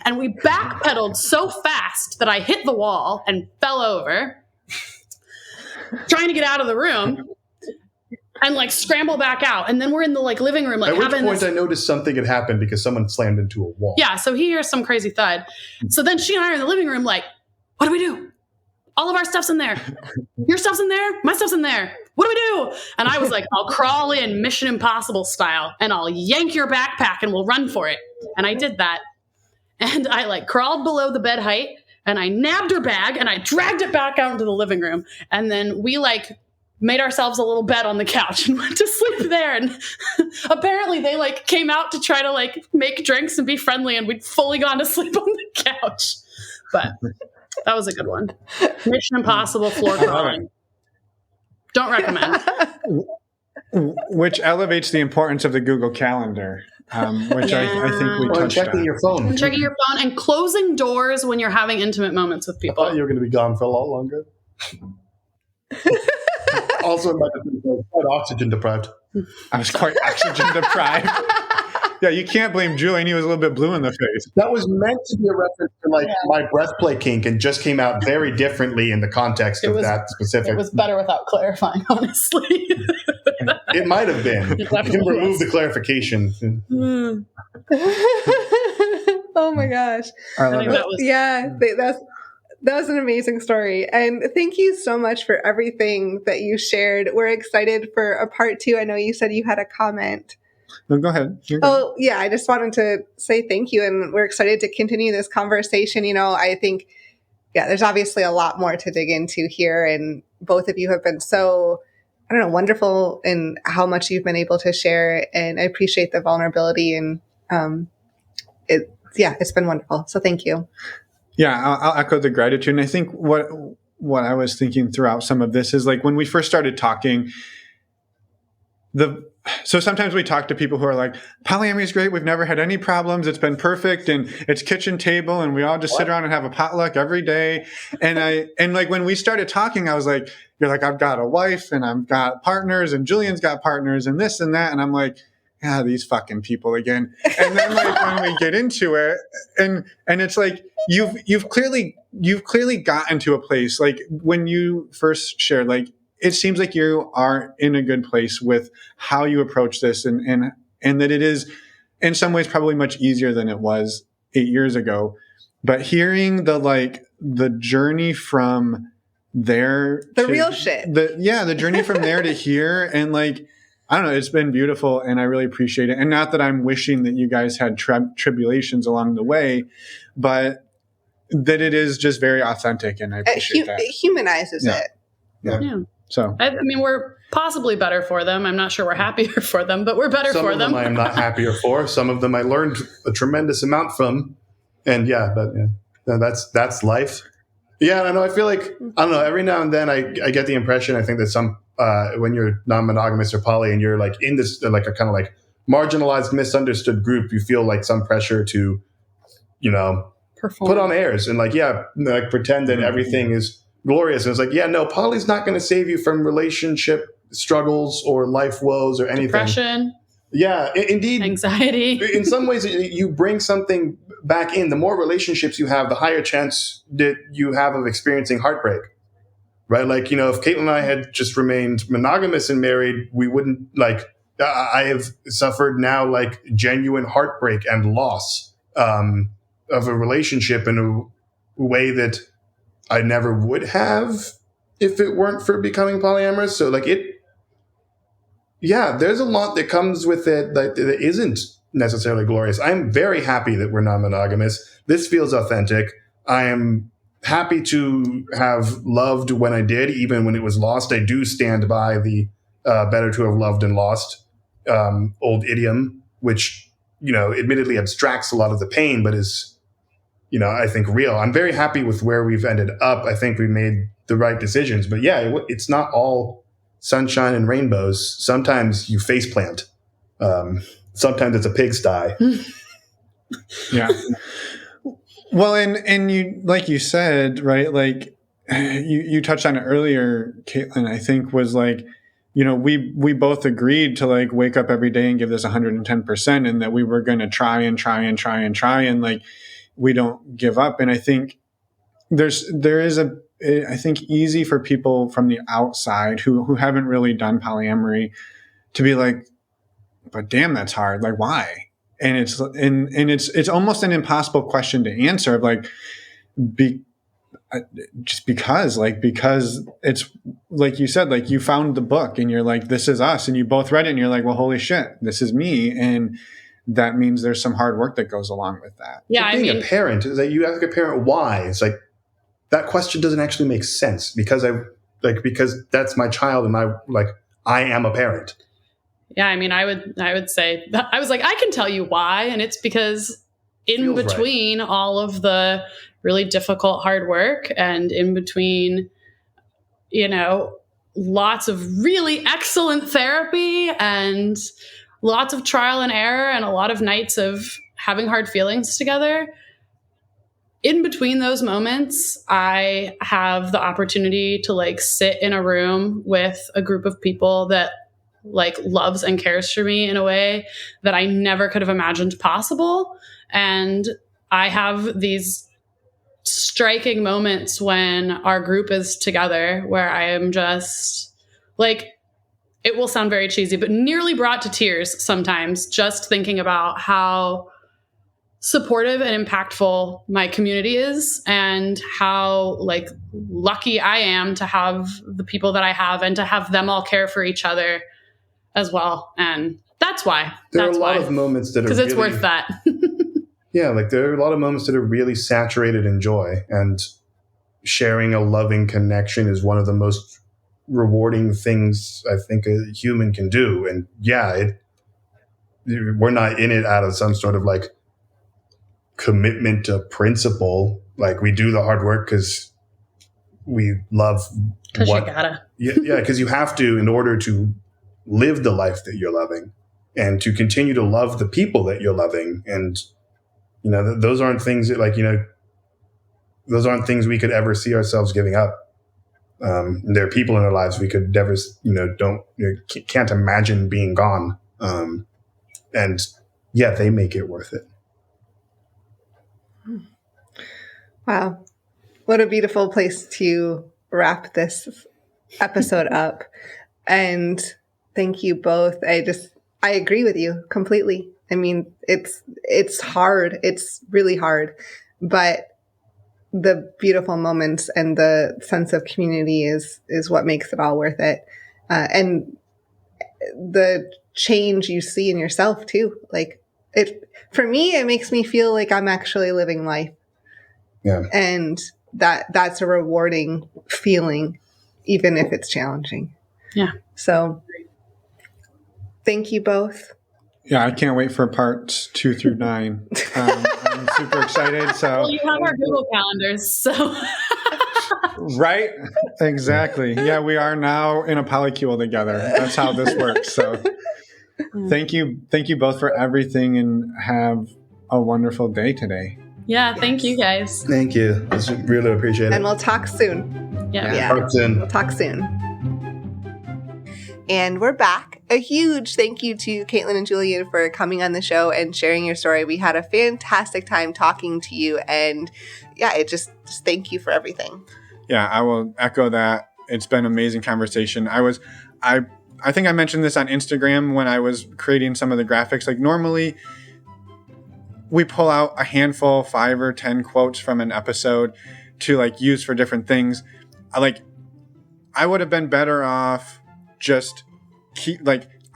And we backpedaled so fast that I hit the wall and fell over, trying to get out of the room and like scramble back out. And then we're in the like living room. Like, at which point I noticed something had happened because someone slammed into a wall. Yeah, so he hears some crazy thud. So then she and I are in the living room like, what do we do? All of our stuff's in there. Your stuff's in there. My stuff's in there. What do we do? And I was like, I'll crawl in Mission Impossible style and I'll yank your backpack and we'll run for it. And I did that. And I like crawled below the bed height and I nabbed her bag and I dragged it back out into the living room. And then we like made ourselves a little bed on the couch and went to sleep there. And apparently they like came out to try to like make drinks and be friendly, and we'd fully gone to sleep on the couch. But that was a good one. Mission Impossible floor crawling. Don't recommend. Which elevates the importance of the Google Calendar, which I think we touched checking on. your phone. Checking your phone and closing doors when you're having intimate moments with people. I thought you were going to be gone for a lot longer. Also, in my defense, I was quite oxygen deprived. I was quite oxygen deprived. Yeah, you can't blame Julian. He was a little bit blue in the face. That was meant to be a reference to like my breastplay kink, and just came out very differently in the context of that specific. It was better without clarifying, honestly. It might have been. You can remove the clarification. Oh my gosh! I love it. That was an amazing story, and thank you so much for everything that you shared. We're excited for a part 2. I know you said you had a comment. No, go ahead. Oh, yeah. I just wanted to say thank you. And we're excited to continue this conversation. You know, I think, there's obviously a lot more to dig into here. And both of you have been so, wonderful in how much you've been able to share. And I appreciate the vulnerability. And it's been wonderful. So thank you. Yeah, I'll echo the gratitude. And I think what I was thinking throughout some of this is like when we first started talking, so sometimes we talk to people who are like, polyamory is great. We've never had any problems. It's been perfect. And it's kitchen table. And we all just sit around and have a potluck every day. And like when we started talking, I was like, you're like, I've got a wife and I've got partners and Julian's got partners and this and that. And I'm like, these fucking people again. And then like when we get into it and it's like, you've clearly gotten to a place like when you first shared, like, it seems like you are in a good place with how you approach this and that it is in some ways probably much easier than it was 8 years ago. But hearing the journey from there, real shit. The journey from there to here, and like, I don't know, it's been beautiful and I really appreciate it. And not that I'm wishing that you guys had tribulations along the way, but that it is just very authentic and I appreciate that. It humanizes it. Yeah. So I mean, we're possibly better for them. I'm not sure we're happier for them, but we're better Some for of them them. I am not happier for. Some of them I learned a tremendous amount from. And that's life. Yeah, I know. I feel like, I don't know, every now and then I get the impression, I think that some, when you're non-monogamous or poly and you're like in this, like a kind of like marginalized, misunderstood group, you feel like some pressure to, Perform. put on airs and like pretend that everything is glorious. And it's like, no, poly's not going to save you from relationship struggles or life woes or anything. Depression. Yeah, indeed. Anxiety. In some ways, you bring something back in. The more relationships you have, the higher chance that you have of experiencing heartbreak. Right? Like, if Kaitlin and I had just remained monogamous and married, we wouldn't I have suffered now like genuine heartbreak and loss of a relationship in a way that I never would have if it weren't for becoming polyamorous. So there's a lot that comes with it that isn't necessarily glorious. I'm very happy that we're non-monogamous. This feels authentic. I am happy to have loved when I did, even when it was lost. I do stand by the better to have loved and lost old idiom, which, admittedly abstracts a lot of the pain, but is, I think real. I'm very happy with where we've ended up. I think we made the right decisions. But it's not all sunshine and rainbows. Sometimes you faceplant. Sometimes it's a pigsty. yeah. Well, and you, like you said, right? Like you touched on it earlier, Kaitlin, I think was like, we both agreed to like wake up every day and give this 110% and that we were going to try and like, we don't give up. And I think there is I think easy for people from the outside who haven't really done polyamory to be like, but damn, that's hard. Like, why? And it's almost an impossible question to answer of like, just because it's like you said, like you found the book and you're like, this is us. And you both read it and you're like, well, holy shit, this is me. And that means there's some hard work that goes along with that. Yeah. Being a parent is that you ask a parent why. It's like, that question doesn't actually make sense because that's my child and I am a parent. Yeah, I mean, I would say I was like, I can tell you why, and it's because in between all of the really difficult hard work and in between, lots of really excellent therapy and lots of trial and error and a lot of nights of having hard feelings together. In between those moments, I have the opportunity to like sit in a room with a group of people that like loves and cares for me in a way that I never could have imagined possible. And I have these striking moments when our group is together where I am just like, it will sound very cheesy, but nearly brought to tears sometimes just thinking about how supportive and impactful my community is and how like lucky I am to have the people that I have and to have them all care for each other as well. And that's why. There are a lot of moments that are because it's worth that. Yeah, like there are a lot of moments that are really saturated in joy, and sharing a loving connection is one of the most rewarding things I think a human can do. And we're not in it out of some sort of like commitment to principle. Like we do the hard work because we love because you gotta. Because you have to in order to live the life that you're loving and to continue to love the people that you're loving. And those aren't things that those aren't things we could ever see ourselves giving up. There are people in our lives we could never can't imagine being gone. And they make it worth it. Wow. What a beautiful place to wrap this episode up. And thank you both. I agree with you completely. I mean, it's hard. It's really hard, but the beautiful moments and the sense of community is what makes it all worth it. And the change you see in yourself too. Like for me, it makes me feel like I'm actually living life. Yeah. And that's a rewarding feeling, even if it's challenging. Yeah. So thank you both. Yeah, I can't wait for parts 2 through 9. I'm super excited. So Well, you have our Google calendars, so. right? Exactly. Yeah, we are now in a polycule together. That's how this works. So thank you both for everything, and have a wonderful day today. Yeah, thank you guys. Thank you. I really appreciate it. And we'll talk soon. Yeah. Talk soon. We'll talk soon. And we're back. A huge thank you to Kaitlin and Julian for coming on the show and sharing your story. We had a fantastic time talking to you, and yeah, it just thank you for everything. Yeah, I will echo that. It's been an amazing conversation. I think I mentioned this on Instagram when I was creating some of the graphics. Like, normally we pull out a handful, 5 or 10 quotes from an episode to like use for different things. I would have been better off just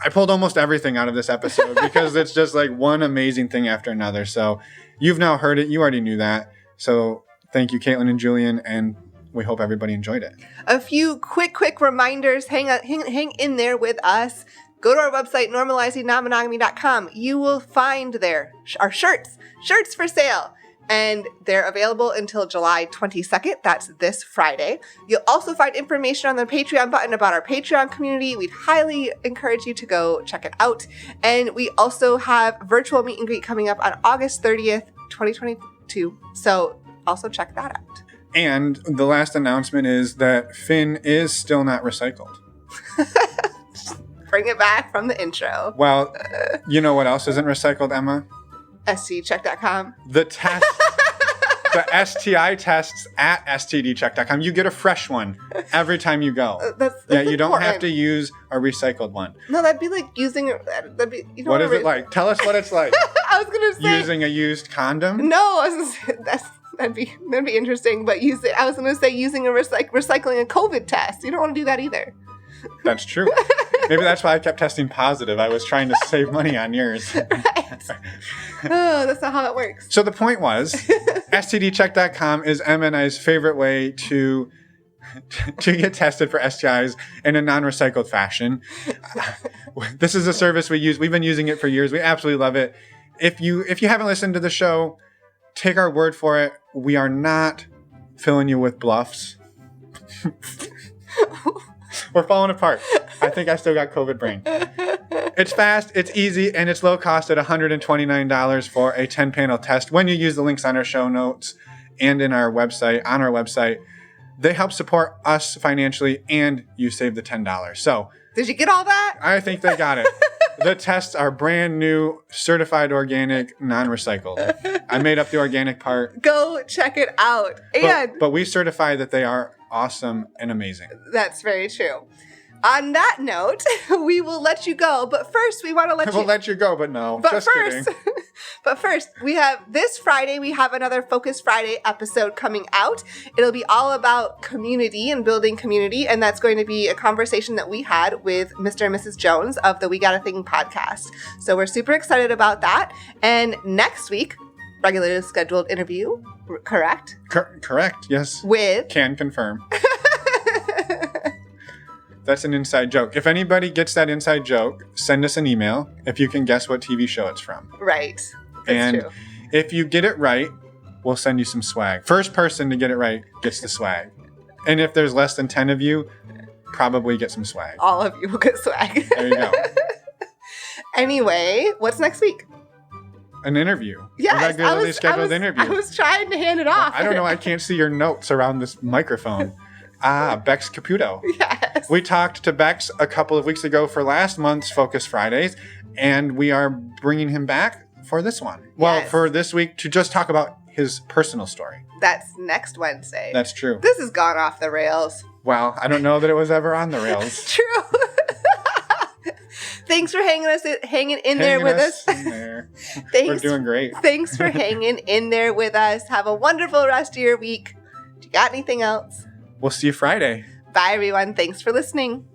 I pulled almost everything out of this episode because it's just like one amazing thing after another. So you've now heard it. You already knew that. So thank you, Kaitlin and Julian, and we hope everybody enjoyed it. A few quick reminders. Hang in there with us. Go to our website, normalizingnonmonogamy.com. You will find there our shirts for sale. And they're available until July 22nd. That's this Friday. You'll also find information on the Patreon button about our Patreon community. We'd highly encourage you to go check it out. And we also have virtual meet and greet coming up on August 30th, 2022. So also check that out. And the last announcement is that Finn is still not recycled. Bring it back from the intro. Well, you know what else isn't recycled, Emma? STcheck.com. The test, the STI tests at STDcheck.com. You get a fresh one every time you go. That's you don't important. have to use a recycled one. No, that'd be like using. You know What is it like? Tell us what it's like. I was gonna say Using a used condom? no. I was gonna say that'd be interesting. But I was gonna say using recycling a COVID test. You don't want to do that either. That's true. Maybe that's why I kept testing positive. I was trying to save money on yours. Right. Oh, that's not how it works. So the point was, STDcheck.com is Emma and I's favorite way to get tested for STIs in a non-recycled fashion. This is a service we use. We've been using it for years. We absolutely love it. If you haven't listened to the show, take our word for it. We are not filling you with bluffs. We're falling apart. I think I still got COVID brain. It's fast, it's easy, and it's low cost at $129 for a 10-panel test. When you use the links on our show notes and on our website, they help support us financially, and you save the $10. So, did you get all that? I think they got it. The tests are brand new, certified organic, non-recycled. I made up the organic part. Go check it out. And But we certify that they are awesome and amazing. that's very true. On that note, we will let you go. But first, we want to We'll let you go, but no. But just first, kidding. but first, we have this Friday, we have another Focus Friday episode coming out. It'll be all about community and building community, and that's going to be a conversation that we had with Mr. and Mrs. Jones of the We Got a Thing podcast. So we're super excited about that. And next week, regularly scheduled interview, correct? Correct, yes. With Can confirm. That's an inside joke. If anybody gets that inside joke, send us an email if you can guess what TV show it's from. Right. That's And true. if you get it right, we'll send you some swag. First person to get it right gets the swag. And if there's less than 10 of you, probably get some swag. All of you will get swag. There you go. Anyway, what's next week? An interview. Yes, A regularly scheduled interview. I was trying to hand it off. I don't know. I can't see your notes around this microphone. Bex Caputo. Yes. We talked to Bex a couple of weeks ago for last month's Focus Fridays, and we are bringing him back for this one. Well, Yes. for this week to just talk about his personal story. That's next Wednesday. That's true. This has gone off the rails. Well, I don't know that it was ever on the rails. True. Thanks for hanging in there with us. In there. Thanks. We're doing great. Thanks for hanging in there with us. Have a wonderful rest of your week. Do you got anything else? We'll see you Friday. Bye, everyone. Thanks for listening.